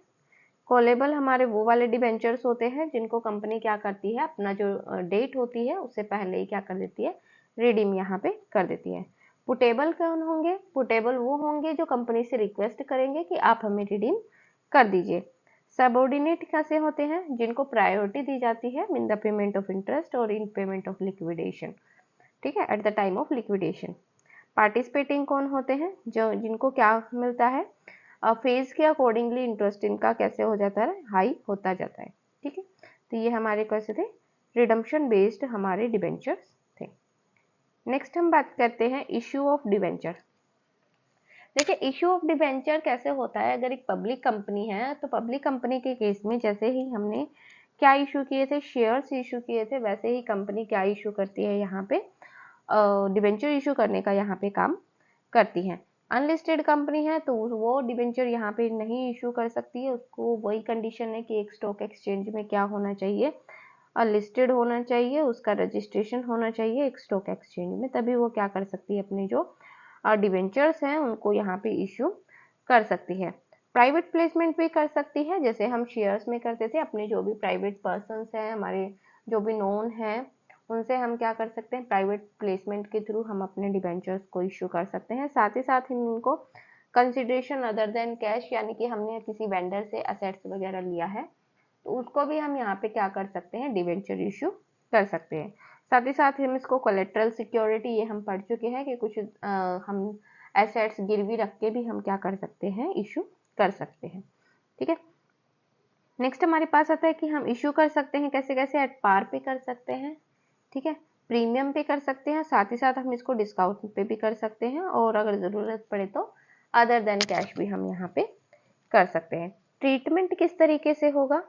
कॉलेबल हमारे वो वाले डिबेंचर्स होते हैं जिनको कंपनी क्या करती है, अपना जो डेट होती है उससे पहले ही क्या कर देती है, रिडीम यहाँ पे कर देती है। पुटेबल कौन होंगे, पुटेबल वो होंगे जो कंपनी से रिक्वेस्ट करेंगे कि आप हमें रिडीम कर दीजिए। सबऑर्डिनेट कैसे होते हैं, जिनको प्रायोरिटी दी जाती है in the payment of interest और इन पेमेंट ऑफ लिक्विडेशन। ठीक है, at the time of liquidation. Participating कौन होते हैं, जो जिनको क्या मिलता है, फेज के अकॉर्डिंगली इंटरेस्ट इनका कैसे हो जाता है, हाई होता जाता है। ठीक है, तो ये हमारे कैसे थे, रिडम्पशन बेस्ड हमारे डिबेंचर्स थे। नेक्स्ट हम बात करते हैं इश्यू ऑफ डिबेंचर। देखिए इश्यू ऑफ डिबेंचर कैसे होता है, अगर एक पब्लिक कंपनी है तो पब्लिक कंपनी के केस में जैसे ही हमने क्या इशू किए थे, शेयर्स इशू किए थे, वैसे ही कंपनी क्या इशू करती है, यहाँ पे डिबेंचर इशू करने का यहाँ पे काम करती है। अनलिस्टेड कंपनी है तो वो डिबेंचर यहाँ पे नहीं इशू कर सकती है, उसको वही कंडीशन है कि एक स्टॉक एक्सचेंज में क्या होना चाहिए, लिस्टेड होना चाहिए, उसका रजिस्ट्रेशन होना चाहिए एक स्टॉक एक्सचेंज में, तभी वो क्या कर सकती है, अपने जो डिबेंचर्स हैं उनको यहाँ पे इशू कर सकती है। प्राइवेट प्लेसमेंट भी कर सकती है, जैसे हम शेयर्स में करते थे, अपने जो भी प्राइवेट पर्सन्स हैं, हमारे जो भी नोन हैं, उनसे हम क्या कर सकते हैं, प्राइवेट प्लेसमेंट के थ्रू हम अपने डिबेंचर्स को इशू कर सकते हैं। साथ ही साथ हम इनको कंसिडरेशन अदर देन कैश, यानी कि हमने किसी वेंडर से असेट्स वगैरह लिया है तो उसको भी हम यहाँ पे क्या कर सकते हैं, डिबेंचर इशू कर सकते हैं। साथ ही साथ हम इसको कोलेट्रल सिक्योरिटी, ये हम पढ़ चुके हैं कि कुछ हम एसेट्स गिरवी रख के भी हम क्या कर सकते हैं, इशू कर सकते हैं। ठीक है, नेक्स्ट हमारे पास आता है कि हम इशू कर सकते हैं कैसे कैसे, एट पार पे कर सकते हैं, ठीक है, प्रीमियम पे कर सकते हैं, साथ ही साथ हम इसको डिस्काउंट पे भी कर सकते हैं, और अगर ज़रूरत पड़े तो अदर देन कैश भी हम यहाँ पे कर सकते हैं। ट्रीटमेंट किस तरीके से होगा,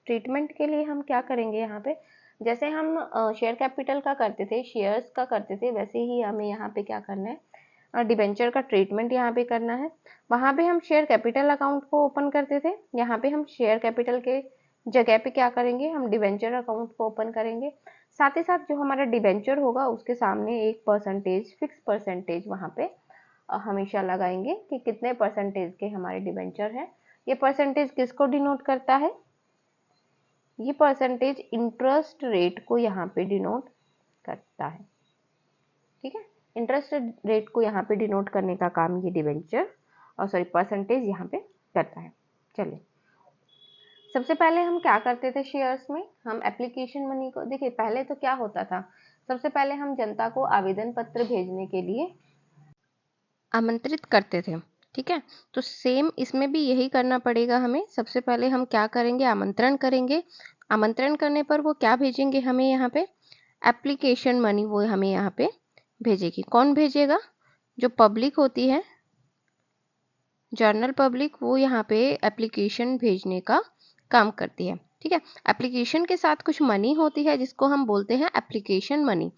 ट्रीटमेंट के लिए हम क्या करेंगे, यहाँ पे जैसे हम शेयर कैपिटल का करते थे, शेयर्स का करते थे, वैसे ही हमें यहाँ पे क्या करना है, डिबेंचर का ट्रीटमेंट यहाँ पे करना है। वहाँ पे हम शेयर कैपिटल अकाउंट को ओपन करते थे, यहाँ पे हम शेयर कैपिटल के जगह पे क्या करेंगे, हम डिबेंचर अकाउंट को ओपन करेंगे। साथ ही साथ जो हमारा डिबेंचर होगा उसके सामने एक परसेंटेज, फिक्स परसेंटेज वहाँ पे हमेशा लगाएंगे कि कितने परसेंटेज के हमारे डिबेंचर हैं। ये परसेंटेज किसको डिनोट करता है, ये परसेंटेज इंटरेस्ट रेट को यहाँ पे डिनोट करता है। ठीक है, इंटरेस्ट रेट को यहाँ पे डिनोट करने का काम ये डिबेंचर और सॉरी परसेंटेज यहाँ पे करता है। चलिए सबसे पहले हम क्या करते थे शेयर्स में, हम एप्लीकेशन मनी को, देखिए पहले तो क्या होता था, सबसे पहले हम जनता को आवेदन पत्र भेजने के लिए आमंत्रित करते थे। ठीक है, तो सेम इसमें भी यही करना पड़ेगा हमें। सबसे पहले हम क्या करेंगे, आमंत्रण करेंगे, आमंत्रण करने पर वो क्या भेजेंगे हमें, यहाँ पे एप्लीकेशन मनी वो हमें यहाँ पे भेजेगी। कौन भेजेगा, जो पब्लिक होती है, जर्नल पब्लिक, वो यहाँ पे एप्लीकेशन भेजने का काम करती है। ठीक है, एप्लीकेशन के साथ कुछ मनी होती है जिसको हम बोलते हैं एप्लीकेशन मनी,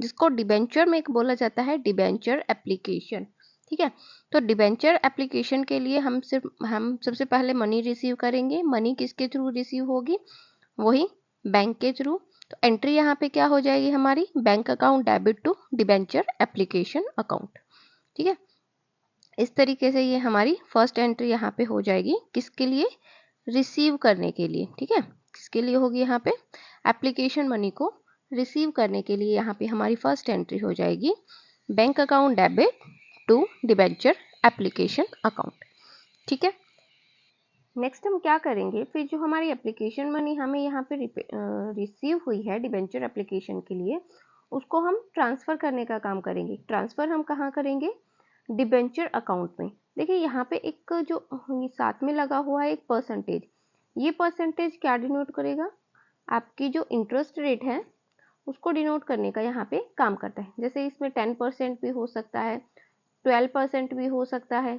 जिसको डिबेंचर में एक बोला जाता है डिबेंचर एप्लीकेशन। ठीक है, तो डिबेंचर एप्लीकेशन के लिए हम सबसे पहले मनी रिसीव करेंगे। मनी किसके थ्रू रिसीव होगी, वही बैंक के थ्रू। तो एंट्री यहाँ पे क्या हो जाएगी हमारी, bank account debit to debenture application account. ठीक है, इस तरीके से ये हमारी फर्स्ट एंट्री यहाँ पे हो जाएगी, किसके लिए, रिसीव करने के लिए। ठीक है, किसके लिए होगी, यहाँ पे एप्लीकेशन मनी को रिसीव करने के लिए यहाँ पे हमारी फर्स्ट एंट्री हो जाएगी, bank account debit to debenture application account. ठीक है, नेक्स्ट हम क्या करेंगे, फिर जो हमारी एप्लीकेशन मनी हमें यहाँ पे रिसीव हुई है डिबेंचर एप्लीकेशन के लिए, उसको हम ट्रांसफ़र करने का काम करेंगे। ट्रांसफ़र हम कहाँ करेंगे, डिबेंचर अकाउंट में। देखिए यहाँ पे एक जो साथ में लगा हुआ है एक परसेंटेज, ये परसेंटेज क्या डिनोट करेगा, आपकी जो इंटरेस्ट रेट है उसको डिनोट करने का यहाँ पे काम करता है। जैसे इसमें 10% भी हो सकता है, 12% भी हो सकता है,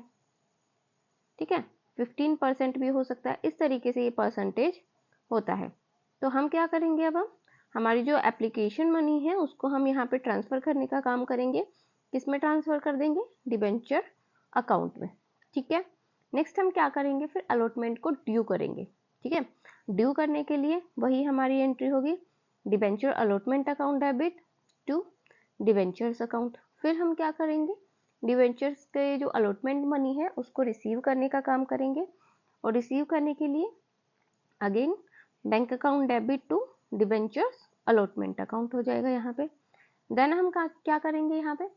ठीक है, 15% भी हो सकता है। इस तरीके से ये परसेंटेज होता है। तो हम क्या करेंगे, अब हम हमारी जो एप्लीकेशन मनी है उसको हम यहाँ पे ट्रांसफ़र करने का काम करेंगे। किस में ट्रांसफ़र कर देंगे, डिबेंचर अकाउंट में, ठीक है। नेक्स्ट हम क्या करेंगे, फिर अलॉटमेंट को ड्यू करेंगे, ठीक है। ड्यू करने के लिए वही हमारी एंट्री होगी, debenture allotment account debit to debentures account. फिर हम क्या करेंगे, डिबेंचर्स के जो अलॉटमेंट मनी है उसको रिसीव करने का काम करेंगे, और रिसीव करने के लिए again bank account debit to debentures allotment account हो जाएगा यहाँ पे। देन हम क्या करेंगे, यहाँ पे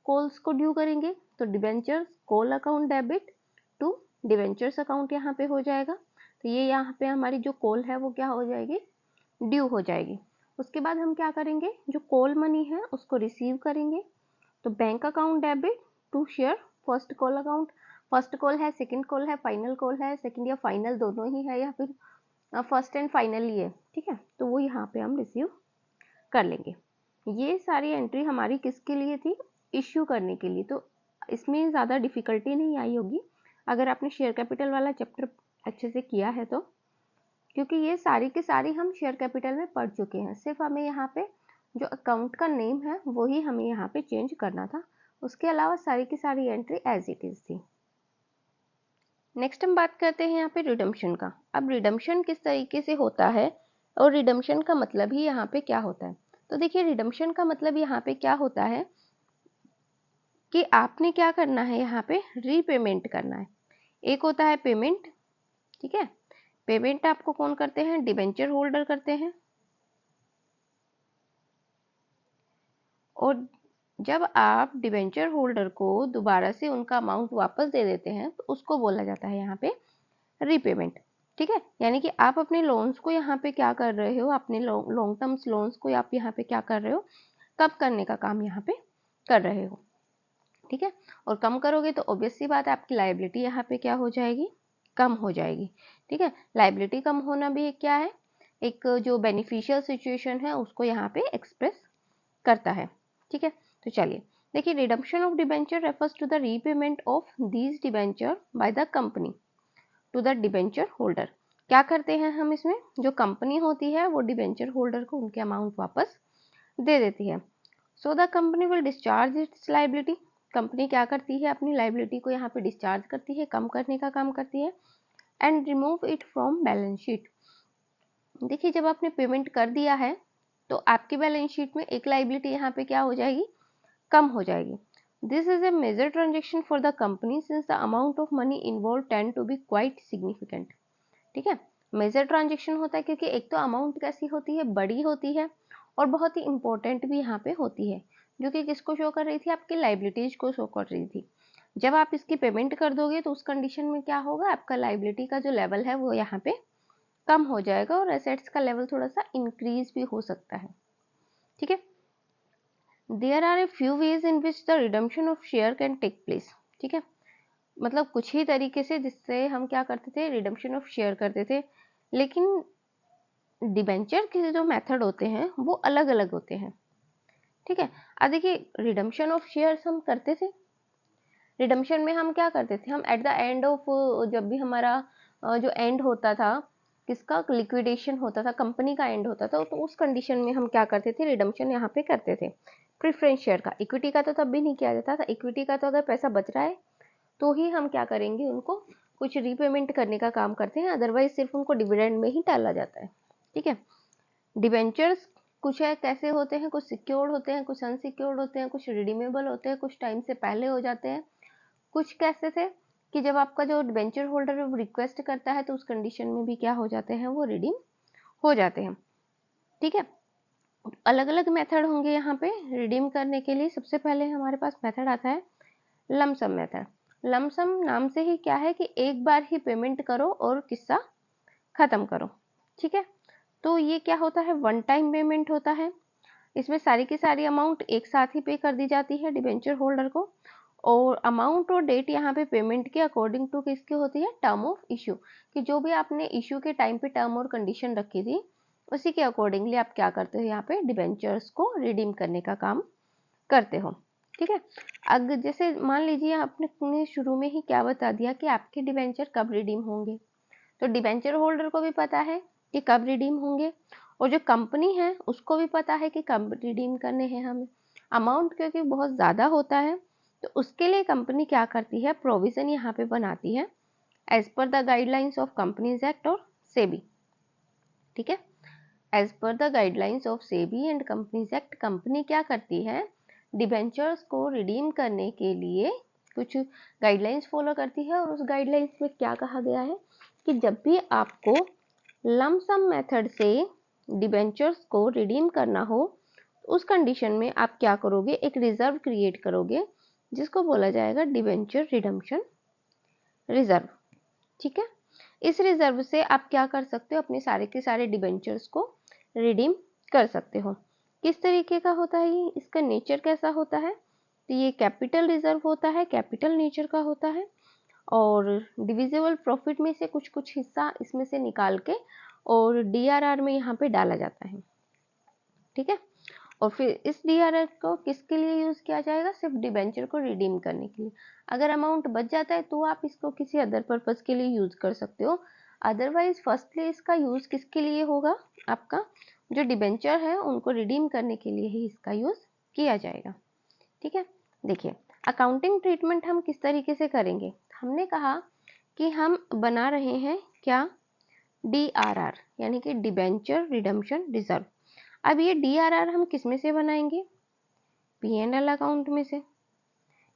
कॉल्स को ड्यू करेंगे, तो debentures call account debit to debentures account यहाँ पे हो जाएगा। तो ये यहाँ पे हमारी जो कॉल है वो क्या हो जाएगी, ड्यू हो जाएगी। उसके बाद हम क्या करेंगे, जो कॉल मनी है उसको रिसीव करेंगे, तो bank account debit to share first call account. First call है, सेकंड कॉल है, फाइनल कॉल है, सेकंड या फाइनल दोनों ही है, या फिर फर्स्ट एंड फाइनल ही है, ठीक है। तो वो यहाँ पे हम रिसीव कर लेंगे। ये सारी एंट्री हमारी किसके लिए थी, इश्यू करने के लिए। तो इसमें ज़्यादा डिफिकल्टी नहीं आई होगी अगर आपने शेयर कैपिटल वाला चैप्टर अच्छे से किया है तो, क्योंकि ये सारी की सारी हम शेयर कैपिटल में पढ़ चुके हैं। सिर्फ हमें यहाँ पे जो अकाउंट का नेम है वही हमें यहाँ पे चेंज करना था, उसके अलावा सारी की सारी एंट्री एज इट इज थी। नेक्स्ट हम बात करते हैं यहाँ पे रिडम्पशन का। अब रिडम्पशन किस तरीके से होता है और रिडम्पशन का मतलब ही यहाँ पे क्या होता है। तो देखिए रिडम्पशन का मतलब यहाँ पे क्या होता है कि आपने क्या करना है, यहाँ पे रीपेमेंट करना है। एक होता है पेमेंट, ठीक है, पेमेंट आपको कौन करते हैं, डिबेंचर होल्डर करते हैं। और जब आप डिबेंचर होल्डर को दोबारा से उनका अमाउंट वापस दे देते हैं तो उसको बोला जाता है यहाँ पे रीपेमेंट, ठीक है। यानी कि आप अपने लोन्स को यहाँ पे क्या कर रहे हो, अपने लॉन्ग टर्म्स लोन्स को आप यहाँ पे क्या कर रहे हो, कम करने का काम यहाँ पे कर रहे हो, ठीक है। और कम करोगे तो ऑब्वियस सी बात है आपकी लाइबिलिटी यहाँ पे क्या हो जाएगी, कम हो जाएगी, ठीक है। लाइबिलिटी कम होना भी क्या है, एक जो बेनिफिशियल सिचुएशन है उसको यहाँ पे एक्सप्रेस करता है, ठीक है। तो चलिए देखिए, redemption of debenture refers to the repayment of these debenture by the company to the debenture holder. क्या करते हैं हम इसमें, जो कंपनी होती है वो डिबेंचर होल्डर को उनके अमाउंट वापस दे देती है। So the company will discharge it's liability. Company क्या करती है, अपनी लाइबिलिटी को यहाँ पे डिस्चार्ज करती है, कम करने का काम करती है, and remove it from balance sheet. देखिए जब आपने पेमेंट कर दिया है तो आपकी बैलेंस शीट में एक लाइबिलिटी यहाँ पे क्या हो जाएगी, कम हो जाएगी। This is a major transaction for the company since the amount of money involve tend to be quite significant, ठीक है। मेजर ट्रांजेक्शन होता है क्योंकि एक तो अमाउंट कैसी होती है, बड़ी होती है, और बहुत ही इंपॉर्टेंट भी यहाँ पे होती है, जो कि किसको शो कर रही थी, आपकी लाइबिलिटीज को शो कर रही थी। जब आप इसकी पेमेंट कर दोगे तो उस कंडीशन में क्या होगा, आपका लाइबिलिटी का जो लेवल है वो यहाँ पे कम हो जाएगा और एसेट्स का लेवल थोड़ा सा इंक्रीज भी हो सकता है, ठीक है। There are a few ways in which the redemption of share can take place, ठीक है। मतलब कुछ ही तरीके से जिससे हम क्या करते थे, रिडम्पशन ऑफ शेयर करते थे, लेकिन डिबेंचर के जो मेथड होते हैं वो अलग अलग होते हैं, ठीक है। अब देखिए रिडम्पशन ऑफ शेयर्स हम करते थे, रिडम्पशन में हम क्या करते थे, हम एट द एंड ऑफ, जब भी हमारा जो एंड होता था, किसका लिक्विडेशन होता था, कंपनी का एंड होता था, तो उस कंडीशन में हम क्या करते थे, रिडम्पशन यहाँ पे करते थे। प्रेफरेंस शेयर का, इक्विटी का तो तब भी नहीं किया जाता था। इक्विटी का तो अगर पैसा बच रहा है तो ही हम क्या करेंगे, उनको कुछ रीपेमेंट करने का काम करते हैं, अदरवाइज सिर्फ उनको डिविडेंड में ही डाला जाता है, ठीक है। डिबेंचर्स कुछ है कैसे होते हैं, कुछ सिक्योर्ड होते हैं, कुछ अनसिक्योर्ड होते हैं, कुछ रिडीमेबल होते हैं, कुछ टाइम से पहले हो जाते हैं, कुछ कैसे थे कि जब आपका जो डिबेंचर होल्डर है वो रिक्वेस्ट करता है तो उस कंडीशन में भी क्या हो जाते हैं, वो रिडीम हो जाते हैं, ठीक है। अलग अलग मेथड होंगे यहाँ पे रिडीम करने के लिए। सबसे पहले हमारे पास मेथड आता है लमसम मेथड। लमसम नाम से ही क्या है कि एक बार ही पेमेंट करो और किस्सा खत्म करो, ठीक है। तो ये क्या होता है, वन टाइम पेमेंट होता है। इसमें सारी की सारी अमाउंट एक साथ ही पे कर दी जाती है डिबेंचर होल्डर को, और अमाउंट और डेट यहाँ पे पेमेंट के अकॉर्डिंग टू किसकी होती है, टर्म ऑफ इश्यू, कि जो भी आपने इश्यू के टाइम पे टर्म और कंडीशन रखी थी उसी के अकॉर्डिंगली आप क्या करते हो, यहाँ पे डिबेंचर्स को रिडीम करने का काम करते हो, ठीक है। अगर जैसे मान लीजिए आपने शुरू में ही क्या बता दिया कि आपके डिबेंचर कब रिडीम होंगे, तो डिबेंचर होल्डर को भी पता है कि कब रिडीम होंगे, और जो कंपनी है उसको भी पता है कि कब रिडीम करने हैं हमें। अमाउंट क्योंकि बहुत ज़्यादा होता है तो उसके लिए कंपनी क्या करती है, प्रोविज़न यहाँ पे बनाती है as per the guidelines of companies act और सेबी, ठीक है। As per the guidelines of SEBI and companies act, company क्या करती है, डिबेंचर्स को रिडीम करने के लिए कुछ गाइडलाइंस फॉलो करती है, और उस गाइडलाइंस में क्या कहा गया है कि जब भी आपको लमसम मेथड से डिबेंचर्स को रिडीम करना हो, उस कंडीशन में आप क्या करोगे, एक रिजर्व क्रिएट करोगे जिसको बोला जाएगा डिबेंचर रिडम्पशन रिजर्व, ठीक है। इस रिजर्व से आप क्या कर सकते हो, अपने सारे के सारे डिबेंचर्स को रिडीम कर सकते हो। किस तरीके का होता है ये, इसका नेचर कैसा होता है, तो ये कैपिटल रिजर्व होता है, कैपिटल नेचर का होता है, और डिविजिबल प्रॉफिट में से कुछ कुछ हिस्सा इसमें से निकाल के और डीआरआर में यहाँ पे डाला जाता है, ठीक है। और फिर इस डीआरआर को किसके लिए यूज किया जाएगा, सिर्फ डिबेंचर को रिडीम करने के लिए। अगर अमाउंट बच जाता है तो आप इसको किसी अदर पर्पज के लिए यूज कर सकते हो, अदरवाइज फर्स्टली इसका यूज किसके लिए होगा, आपका जो डिबेंचर है उनको रिडीम करने के लिए ही इसका यूज किया जाएगा, ठीक है। देखिए अकाउंटिंग ट्रीटमेंट हम किस तरीके से करेंगे, हमने कहा कि हम बना रहे हैं क्या, डीआरआर यानी कि डिबेंचर रिडम्पशन रिजर्व। अब ये डीआरआर हम किस में से बनाएंगे, पी एंड एल अकाउंट में से,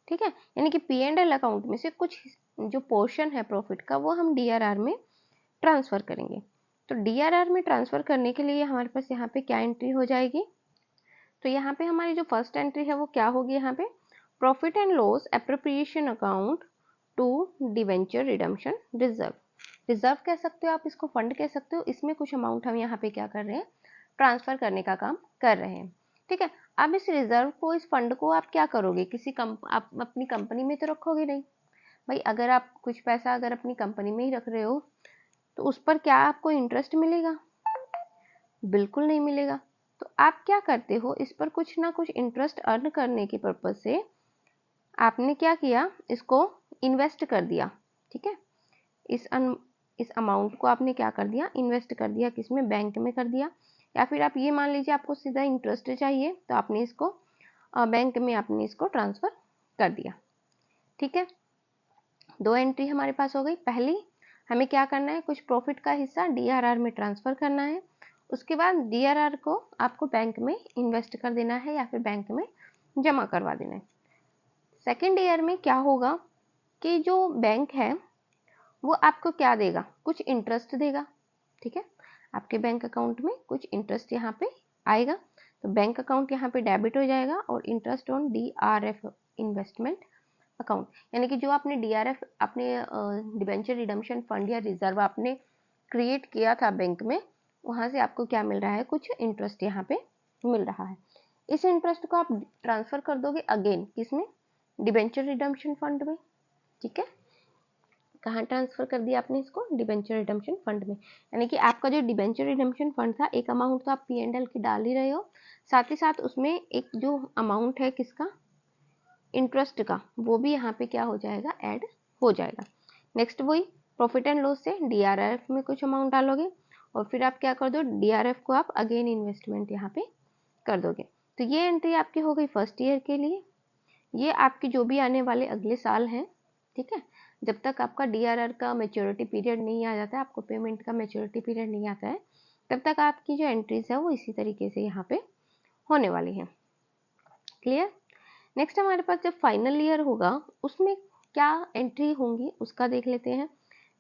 ठीक है। यानी कि पी एंड एल अकाउंट में से कुछ जो पोर्शन है प्रॉफिट का वो हम डीआरआर में ट्रांसफर करेंगे। तो डीआरआर में ट्रांसफर करने के लिए हमारे पास यहाँ पे क्या एंट्री हो जाएगी, तो यहाँ पे हमारी जो फर्स्ट एंट्री है वो क्या होगी, यहाँ पे profit and loss appropriation account to debenture redemption reserve. Reserve कह सकते हो आप इसको, फंड कह सकते हो, इसमें कुछ अमाउंट हम यहाँ पे क्या कर रहे हैं, ट्रांसफर करने का काम कर रहे हैं, ठीक है। अब इस रिजर्व को, इस फंड को आप क्या करोगे, आप अपनी कंपनी में तो रखोगे नहीं भाई। अगर आप कुछ पैसा अगर अपनी कंपनी में ही रख रहे हो तो उस पर क्या आपको इंटरेस्ट मिलेगा, बिल्कुल नहीं मिलेगा। तो आप क्या करते हो, इस पर कुछ ना कुछ इंटरेस्ट अर्न करने के पर्पज से आपने क्या किया, इसको इन्वेस्ट कर दिया, ठीक है। इस अमाउंट को आपने क्या कर दिया, इन्वेस्ट कर दिया, किसमें, बैंक में कर दिया, या फिर आप ये मान लीजिए आपको सीधा इंटरेस्ट चाहिए तो आपने इसको बैंक में आपने इसको ट्रांसफर कर दिया, ठीक है। दो एंट्री हमारे पास हो गई। पहली हमें क्या करना है, कुछ प्रॉफिट का हिस्सा डीआरआर में ट्रांसफर करना है, उसके बाद डीआरआर को आपको बैंक में इन्वेस्ट कर देना है या फिर बैंक में जमा करवा देना है। सेकेंड ईयर में क्या होगा कि जो बैंक है वो आपको क्या देगा, कुछ इंटरेस्ट देगा, ठीक है। आपके बैंक अकाउंट में कुछ इंटरेस्ट यहाँ पे आएगा, तो बैंक अकाउंट यहाँ पे डेबिट हो जाएगा, और interest on DRF investment account, यानी कि जो आपने डीआरएफ अपने डिबेंचर रिडम्पशन फंड या रिजर्व आपने क्रिएट किया था बैंक में, वहाँ से आपको क्या मिल रहा है, कुछ इंटरेस्ट यहाँ पे मिल रहा है। इस इंटरेस्ट को आप ट्रांसफर कर दोगे अगेन किसमें, डिबेंचर रिडम्पशन फंड में, ठीक है। कहाँ ट्रांसफर कर दिया आपने इसको, डिबेंचर रिडम्पशन फंड में। यानी कि आपका जो डिबेंचर रिडम्पशन फंड था, एक अमाउंट तो आप पी एंड एल की डाल ही रहे हो, साथ ही साथ उसमें एक जो अमाउंट है किसका, इंटरेस्ट का, वो भी यहाँ पे क्या हो जाएगा, ऐड हो जाएगा। नेक्स्ट वही प्रॉफिट एंड लॉस से डीआरएफ में कुछ अमाउंट डालोगे, और फिर आप क्या कर दो, डीआरएफ को आप अगेन इन्वेस्टमेंट यहाँ पे कर दोगे। तो ये एंट्री आपकी हो गई फर्स्ट ईयर के लिए। ये आपकी जो भी आने वाले अगले साल हैं, ठीक है, जब तक आपका डीआरआर का मैच्योरिटी पीरियड नहीं आ जाता है, आपको पेमेंट का मैच्योरिटी पीरियड नहीं आता है, तब तक आपकी जो एंट्रीज है वो इसी तरीके से यहाँ पे होने वाली है। क्लियर। नेक्स्ट हमारे पास जब फाइनल ईयर होगा उसमें क्या एंट्री होंगी उसका देख लेते हैं।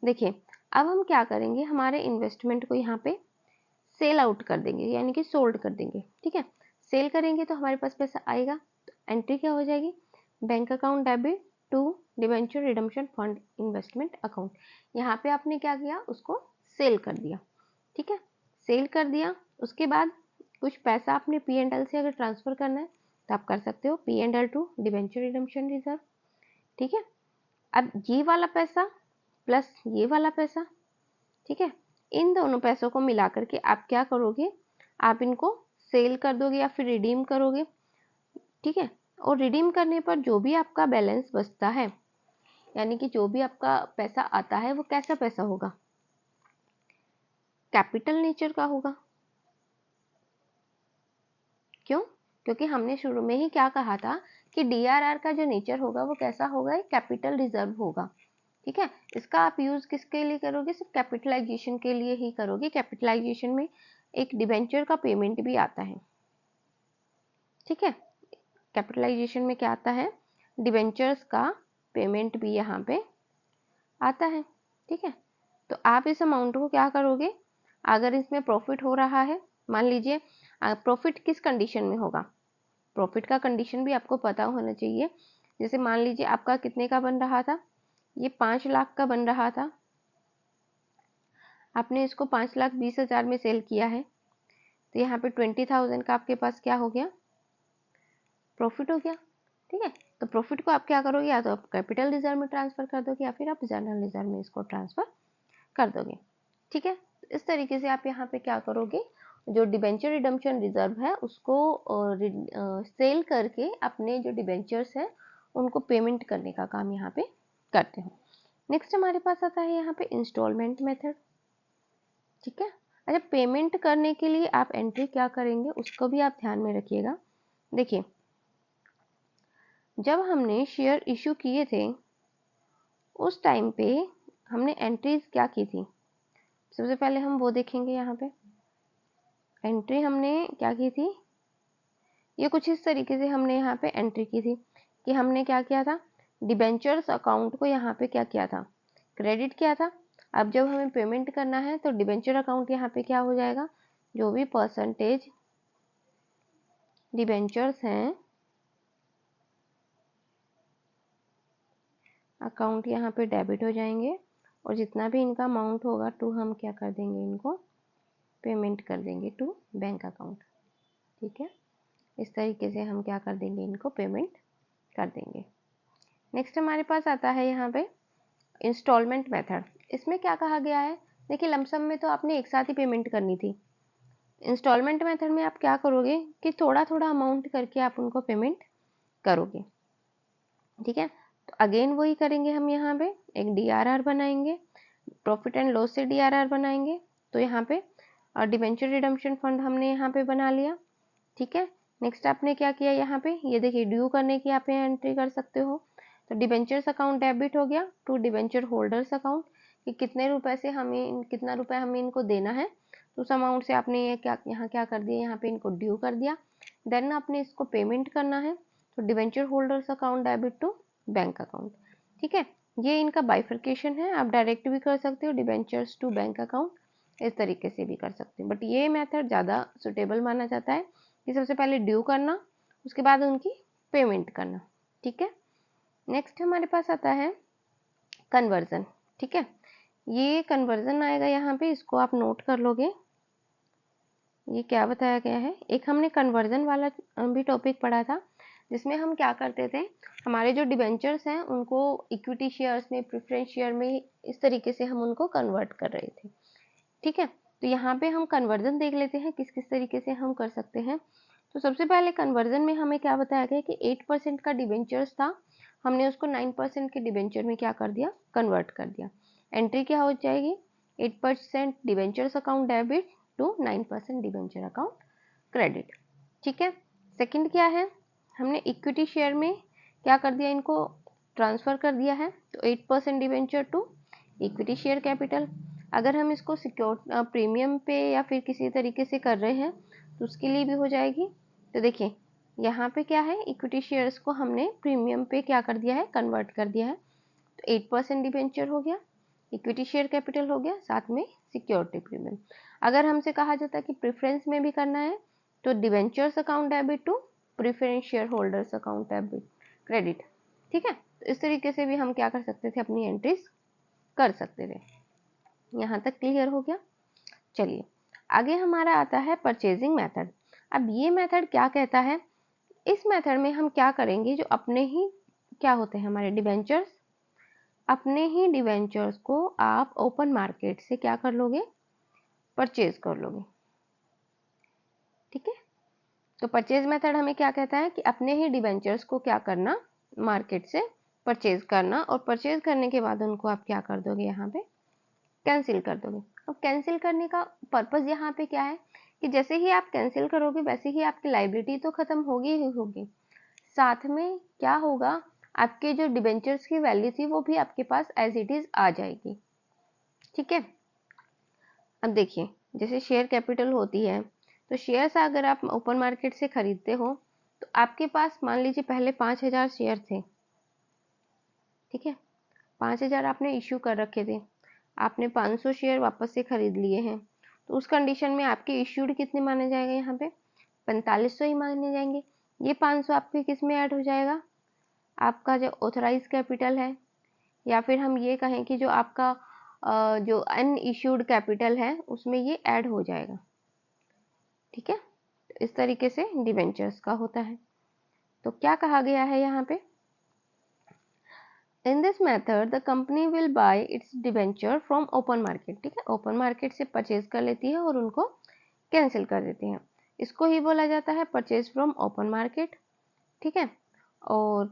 देखिए अब हम क्या करेंगे, हमारे इन्वेस्टमेंट को यहाँ पे सेल आउट कर देंगे, यानी कि सोल्ड कर देंगे, ठीक है। सेल करेंगे तो हमारे पास पैसा आएगा, तो एंट्री क्या हो जाएगी, bank account debit to debenture redemption fund investment account. यहाँ पे आपने क्या किया, उसको सेल कर दिया, ठीक है, सेल कर दिया। उसके बाद कुछ पैसा आपने P&L से अगर ट्रांसफर करना है तो आप कर सकते हो, P&L to debenture redemption reserve, ठीक है। अब ये वाला पैसा प्लस ये वाला पैसा, ठीक है, इन दोनों पैसों को मिला करके आप क्या करोगे, आप इनको सेल कर दोगे या फिर रिडीम करोगे, ठीक है। और रिडीम करने पर जो भी आपका बैलेंस बचता है, यानी कि जो भी आपका पैसा आता है वो कैसा पैसा होगा, कैपिटल नेचर का होगा। क्यों? क्योंकि हमने शुरू में ही क्या कहा था कि DRR का जो नेचर होगा वो कैसा होगा, कैपिटल रिजर्व होगा, ठीक है। इसका आप यूज किसके लिए करोगे, सिर्फ कैपिटलाइजेशन के लिए ही करोगे। कैपिटलाइजेशन में एक डिबेंचर का पेमेंट भी आता है, ठीक है। कैपिटलाइजेशन में क्या आता है, डिबेंचर्स का पेमेंट भी यहाँ पे आता है, ठीक है। तो आप इस अमाउंट को क्या करोगे, अगर इसमें प्रॉफिट हो रहा है, मान लीजिए प्रॉफिट किस कंडीशन में होगा, प्रॉफिट का कंडीशन भी आपको पता होना चाहिए। जैसे मान लीजिए आपका कितने का बन रहा था, ये 5 लाख का बन रहा था, आपने इसको 5,20,000 में सेल किया है, तो यहाँ पे 20,000 का आपके पास क्या हो गया, प्रॉफिट हो गया, ठीक है। तो प्रॉफिट को आप क्या करोगे, या तो आप कैपिटल रिजर्व में ट्रांसफर कर दोगे या फिर आप जनरल रिजर्व में इसको ट्रांसफर कर दोगे, ठीक है। इस तरीके से आप यहाँ पे क्या करोगे, जो डिबेंचर रिडम्पशन रिजर्व है उसको सेल करके अपने जो डिबेंचर्स हैं उनको पेमेंट करने का काम यहाँ पे करते हो। नेक्स्ट हमारे पास आता है यहाँ पे इंस्टॉलमेंट मेथड, ठीक है। अच्छा, पेमेंट करने के लिए आप एंट्री क्या करेंगे उसको भी आप ध्यान में रखिएगा। देखिए, जब हमने शेयर इशू किए थे उस टाइम पे हमने एंट्रीज क्या की थी, सबसे पहले हम वो देखेंगे। यहाँ पे एंट्री हमने क्या की थी, ये कुछ इस तरीके से हमने यहाँ पे एंट्री की थी कि हमने क्या किया था, डिबेंचर्स अकाउंट को यहाँ पे क्या किया था, क्रेडिट किया था। अब जब हमें पेमेंट करना है तो डिबेंचर अकाउंट यहाँ पे क्या हो जाएगा, जो भी परसेंटेज डिबेंचर्स हैं अकाउंट यहाँ पे डेबिट हो जाएंगे, और जितना भी इनका अमाउंट होगा टू हम क्या कर देंगे, इनको पेमेंट कर देंगे टू बैंक अकाउंट, ठीक है। इस तरीके से हम क्या कर देंगे, इनको पेमेंट कर देंगे। नेक्स्ट हमारे पास आता है यहाँ पे इंस्टॉलमेंट मेथड। इसमें क्या कहा गया है, देखिए लमसम में तो आपने एक साथ ही पेमेंट करनी थी। इंस्टॉलमेंट मेथड में आप क्या करोगे कि थोड़ा थोड़ा अमाउंट करके आप उनको पेमेंट करोगे, ठीक है। तो अगेन वही करेंगे, हम यहाँ पे एक DRR बनाएंगे, प्रॉफिट एंड लॉस से DRR बनाएंगे। तो यहाँ पे डिबेंचर रिडम्पशन फंड हमने यहाँ पे बना लिया, ठीक है। नेक्स्ट आपने क्या किया, यहाँ पे ये देखिए ड्यू करने की आप यहाँ एंट्री कर सकते हो। तो डिबेंचर्स अकाउंट डेबिट हो गया टू डिबेंचर होल्डर्स अकाउंट, कि कितने रुपए से हमें, कितना रुपए हमें इनको देना है, तो उस अमाउंट से आपने ये क्या यहाँ क्या कर दिया, यहाँ पे इनको ड्यू कर दिया। देन आपने इसको पेमेंट करना है, तो debenture holders account debit to bank account, ठीक है। ये इनका बाइफर्केशन है, आप डायरेक्ट भी कर सकते हो डिबेंचर्स टू बैंक अकाउंट, इस तरीके से भी कर सकते हो, बट ये मेथड ज़्यादा सुटेबल माना जाता है कि सबसे पहले ड्यू करना, उसके बाद उनकी पेमेंट करना, ठीक है। नेक्स्ट हमारे पास आता है कन्वर्जन, ठीक है। ये कन्वर्जन आएगा यहाँ पे, इसको आप नोट कर लोगे। ये क्या बताया गया है, एक हमने कन्वर्जन वाला भी टॉपिक पढ़ा था, जिसमें हम क्या करते थे, हमारे जो डिबेंचर्स हैं उनको इक्विटी शेयर्स में, प्रेफरेंस शेयर में, इस तरीके से हम उनको कन्वर्ट कर रहे थे, ठीक है। तो यहाँ पे हम कन्वर्जन देख लेते हैं किस किस तरीके से हम कर सकते हैं। तो सबसे पहले कन्वर्जन में हमें क्या बताया गया कि 8% का डिबेंचर्स था, हमने उसको 9% के डिबेंचर में क्या कर दिया, कन्वर्ट कर दिया। एंट्री क्या हो जाएगी, 8% debentures account debit to 9% debenture account credit, ठीक है। सेकंड क्या है, हमने इक्विटी शेयर में क्या कर दिया, इनको ट्रांसफर कर दिया है, तो 8% debenture to equity share capital. अगर हम इसको सिक्योर प्रीमियम पे या फिर किसी तरीके से कर रहे हैं तो उसके लिए भी हो जाएगी। तो देखिए यहाँ पे क्या है, इक्विटी शेयर्स को हमने प्रीमियम पे क्या कर दिया है, कन्वर्ट कर दिया है, तो 8% डिबेंचर हो गया, इक्विटी शेयर कैपिटल हो गया, साथ में सिक्योरिटी प्रीमियम। अगर हमसे कहा जाता है कि प्रेफरेंस में भी करना है तो debentures account debit to preference share holders account debit credit, ठीक है। तो इस तरीके से भी हम क्या कर सकते थे, अपनी एंट्रीज कर सकते थे। यहाँ तक क्लियर हो गया। चलिए आगे हमारा आता है परचेजिंग मेथड। अब ये मेथड क्या कहता है, इस मेथड में हम क्या करेंगे, जो अपने ही क्या होते हैं हमारे डिबेंचर्स, अपने ही डिबेंचर्स को आप ओपन मार्केट से क्या कर लोगे, परचेज कर लोगे। ठीक है, तो परचेज मेथड हमें क्या कहता है कि अपने ही डिबेंचर्स को क्या करना, मार्केट से परचेज करना, और परचेज करने के बाद उनको आप क्या कर दोगे, यहाँ पे कैंसिल कर दोगे। अब कैंसिल करने का पर्पस यहाँ पे क्या है कि जैसे ही आप कैंसिल करोगे वैसे ही आपकी लायबिलिटी तो खत्म होगी ही होगी, साथ में क्या होगा, आपके जो डिबेंचर्स की वैल्यू थी वो भी आपके पास एज इट इज आ जाएगी। ठीक है, अब देखिए जैसे शेयर कैपिटल होती है, तो शेयर्स अगर आप ओपन मार्केट से खरीदते हो तो आपके पास मान लीजिए पहले 5000 शेयर थे। ठीक है, 5000 आपने इश्यू कर रखे थे, आपने 500 शेयर वापस से खरीद लिए हैं, तो उस कंडीशन में आपके इश्यूड कितने माने जाएंगे, यहाँ पे 4500 ही माने जाएंगे। ये 500 आपके किस में ऐड हो जाएगा, आपका जो ऑथराइज कैपिटल है, या फिर हम ये कहें कि जो आपका जो अनइश्यूड कैपिटल है उसमें ये ऐड हो जाएगा। ठीक है, तो इस तरीके से डिवेंचर्स का होता है। तो क्या कहा गया है यहाँ पे, in this method the company will buy it's debenture from open market. ठीक है, ओपन मार्केट से परचेज कर लेती है और उनको कैंसिल कर देती है, इसको ही बोला जाता है परचेज फ्रॉम ओपन मार्केट। ठीक है, और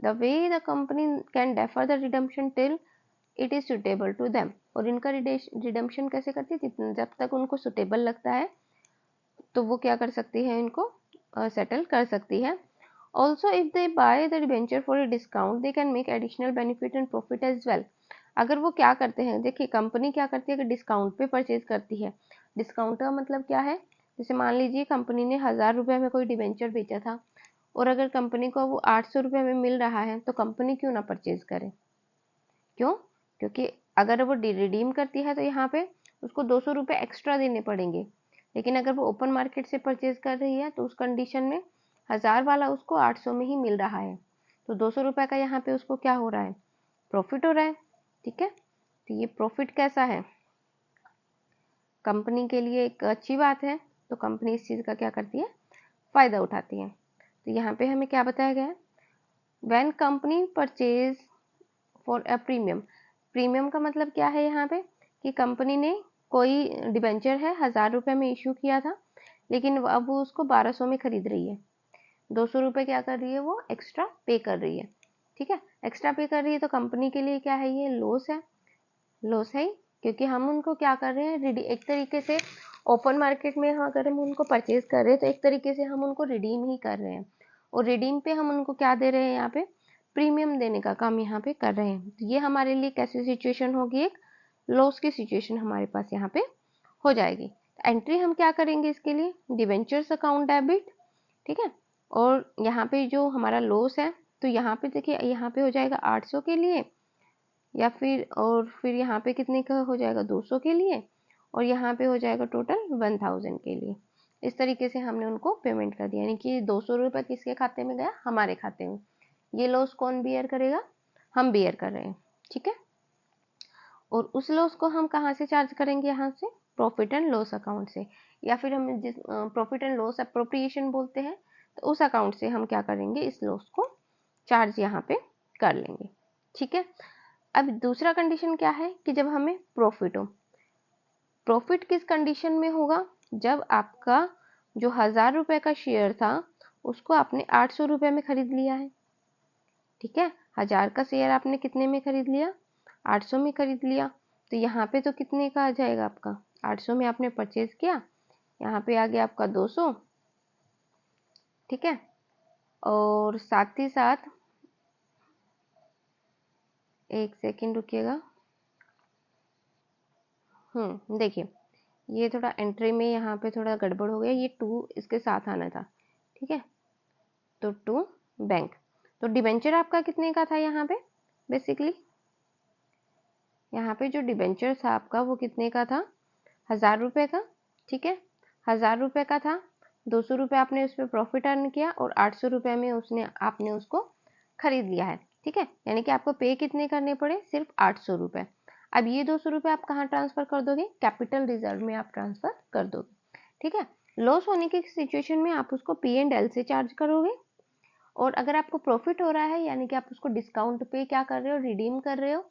the way the company can defer the redemption till it is suitable to them, और इनका रिडम्पशन कैसे करती है, जब तक उनको सुटेबल लगता है तो वो क्या कर सकती है, इनको सेटल कर सकती है। Also if they buy the debenture for a discount they can make additional benefit and profit as well. अगर वो क्या करते हैं, देखिए कंपनी क्या करती है कि डिस्काउंट पे परचेज करती है। डिस्काउंट का मतलब क्या है, जैसे मान लीजिए कंपनी ने 1000 रुपये में कोई डिबेंचर बेचा था और अगर कंपनी को वो 800 रुपये में मिल रहा है तो कंपनी क्यों ना परचेज करे, क्यों, क्योंकि अगर वो रिडीम करती है तो यहाँ पे उसको 200 रुपये एक्स्ट्रा देने पड़ेंगे, लेकिन अगर वो ओपन मार्केट से परचेज कर रही है तो उस कंडीशन में 1000 वाला उसको 800 में ही मिल रहा है, तो 200 रुपये का यहाँ पे उसको क्या हो रहा है, प्रॉफिट हो रहा है। ठीक है, तो ये प्रॉफिट कैसा है, कंपनी के लिए एक अच्छी बात है, तो कंपनी इस चीज़ का क्या करती है, फायदा उठाती है। तो यहाँ पे हमें क्या बताया गया है, when company purchase for a premium, premium का मतलब क्या है यहाँ पे कि कंपनी ने कोई डिबेंचर है 1000 रुपये में इश्यू किया था, लेकिन अब वो उसको 1200 में खरीद रही है, 200 रुपये क्या कर रही है, वो एक्स्ट्रा पे कर रही है। ठीक है, एक्स्ट्रा पे कर रही है तो कंपनी के लिए क्या है, ये लॉस है, लॉस है ही, क्योंकि हम उनको क्या कर रहे हैं, एक तरीके से ओपन मार्केट में अगर हम उनको परचेज कर रहे हैं तो एक तरीके से हम उनको रिडीम ही कर रहे हैं, और रिडीम पे हम उनको क्या दे रहे हैं, यहाँ पे प्रीमियम देने का काम यहाँ पे कर रहे हैं। तो ये हमारे लिए कैसी सिचुएशन होगी, एक लॉस की सिचुएशन हमारे पास यहाँ पे हो जाएगी। एंट्री हम क्या करेंगे इसके लिए, डिवेंचर्स अकाउंट डेबिट। ठीक है, और यहाँ पे जो हमारा लॉस है तो यहाँ पे देखिए, यहाँ पे हो जाएगा 800 के लिए, या फिर और फिर यहाँ पे कितने का हो जाएगा, 200 के लिए, और यहाँ पे हो जाएगा टोटल 1000 के लिए। इस तरीके से हमने उनको पेमेंट कर दिया, यानी कि 200 रुपये किसके खाते में गया, हमारे खाते में। ये लॉस कौन बियर करेगा, हम बियर कर रहे हैं। ठीक है, और उस लॉस को हम कहाँ से चार्ज करेंगे, यहाँ से प्रॉफिट एंड लॉस अकाउंट से, या फिर हम जिस प्रॉफिट एंड लॉस अप्रोप्रिएशन बोलते हैं, तो उस अकाउंट से हम क्या करेंगे, इस लॉस को चार्ज यहाँ पे कर लेंगे। ठीक है, अब दूसरा कंडीशन क्या है कि जब हमें प्रॉफिट हो, प्रॉफिट किस कंडीशन में होगा, जब आपका जो 1000 रुपये का शेयर था उसको आपने 800 रुपये में खरीद लिया है। ठीक है, 1000 का शेयर आपने कितने में खरीद लिया, 800 में खरीद लिया, तो यहाँ पे तो कितने का आ जाएगा आपका, 800 में आपने परचेज किया, यहाँ पे आ गया आपका 200। ठीक है, और साथ ही साथ एक सेकेंड रुकिएगा, देखिए ये थोड़ा एंट्री में यहाँ पे थोड़ा गड़बड़ हो गया, ये 2 इसके साथ आना था। ठीक है, तो 2 बैंक, तो डिबेंचर आपका कितने का था, यहाँ पे बेसिकली यहाँ पे जो डिबेंचर था आपका वो कितने का था, 1000 रुपये का। ठीक है, 1000 रुपये का था, 200 रुपये आपने उस पर प्रॉफिट अर्न किया और 800 रुपये में आपने उसको खरीद लिया है। ठीक है, यानी कि आपको पे कितने करने पड़े, सिर्फ 800 रुपये। अब ये 200 रुपये आप कहाँ ट्रांसफर कर दोगे, कैपिटल रिजर्व में आप ट्रांसफर कर दोगे। ठीक है, लॉस होने की सिचुएशन में आप उसको P&L से चार्ज करोगे, और अगर आपको प्रॉफिट हो रहा है यानी कि आप उसको डिस्काउंट पे क्या कर रहे हो, रिडीम कर रहे हो।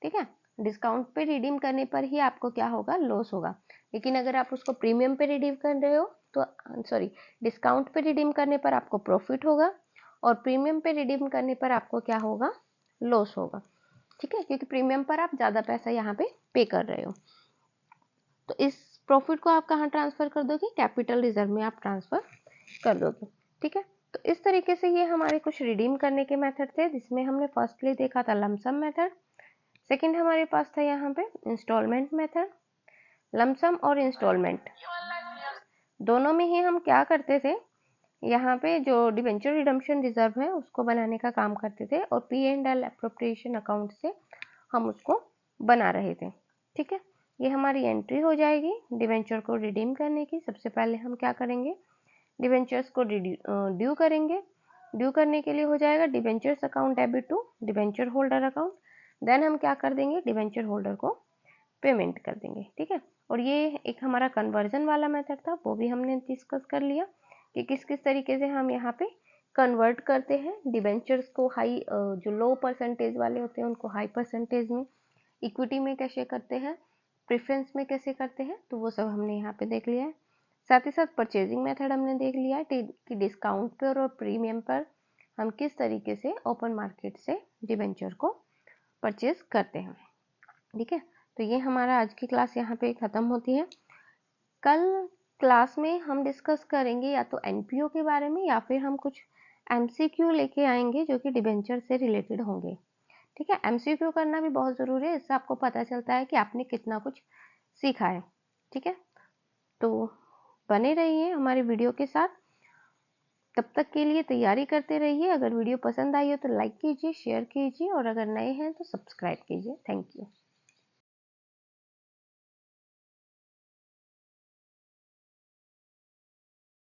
ठीक है, डिस्काउंट पे रिडीम करने पर ही आपको क्या होगा, लॉस होगा। लेकिन अगर आप उसको प्रीमियम पे रिडीम कर रहे हो तो सॉरी, डिस्काउंट पे रिडीम करने पर आपको प्रॉफिट होगा, और प्रीमियम पे रिडीम करने पर आपको क्या होगा, लॉस होगा। ठीक है, क्योंकि प्रीमियम पर आप ज़्यादा पैसा यहाँ पे कर रहे हो। तो इस प्रॉफिट को आप कहाँ ट्रांसफर कर दोगे, कैपिटल रिजर्व में आप ट्रांसफर कर दोगे। ठीक है, तो इस तरीके से ये हमारे कुछ रिडीम करने के मेथड थे, जिसमें हमने फर्स्टली देखा था लमसम मेथड, सेकंड हमारे पास था यहाँ पे इंस्टॉलमेंट मेथड। लमसम और इंस्टॉलमेंट दोनों में ही हम क्या करते थे, यहाँ पे जो डिबेंचर रिडम्पशन रिजर्व है उसको बनाने का काम करते थे, और P&L एप्रोप्रिएशन अकाउंट से हम उसको बना रहे थे। ठीक है, ये हमारी एंट्री हो जाएगी डिबेंचर को रिडीम करने की। सबसे पहले हम क्या करेंगे, डिबेंचर्स को ड्यू करेंगे। ड्यू करने के लिए हो जाएगा debentures account debit to debenture holder account. Then हम क्या कर देंगे, डिबेंचर होल्डर को पेमेंट कर देंगे। ठीक है, और ये एक हमारा कन्वर्जन वाला मेथड था, वो भी हमने डिस्कस कर लिया कि किस किस तरीके से हम यहाँ पे कन्वर्ट करते हैं डिबेंचर्स को, हाई जो लो परसेंटेज वाले होते हैं उनको हाई परसेंटेज में, इक्विटी में कैसे करते हैं, प्रेफरेंस में कैसे करते हैं, तो वो सब हमने यहाँ पे देख लिया है। साथ ही साथ परचेजिंग मेथड हमने देख लिया है कि डिस्काउंट पर और प्रीमियम पर हम किस तरीके से ओपन मार्केट से डिबेंचर को परचेज करते हैं। ठीक है, तो ये हमारा आज की क्लास यहाँ पे ख़त्म होती है। कल क्लास में हम डिस्कस करेंगे या तो NPO के बारे में, या फिर हम कुछ MCQ लेके आएंगे जो कि डिबेंचर से रिलेटेड होंगे। ठीक है, MCQ करना भी बहुत ज़रूरी है, इससे आपको पता चलता है कि आपने कितना कुछ सीखा है। ठीक है, तो बने रहिए हमारे वीडियो के साथ, तब तक के लिए तैयारी करते रहिए। अगर वीडियो पसंद आई हो तो लाइक कीजिए, शेयर कीजिए, और अगर नए हैं तो सब्सक्राइब कीजिए। Thank you.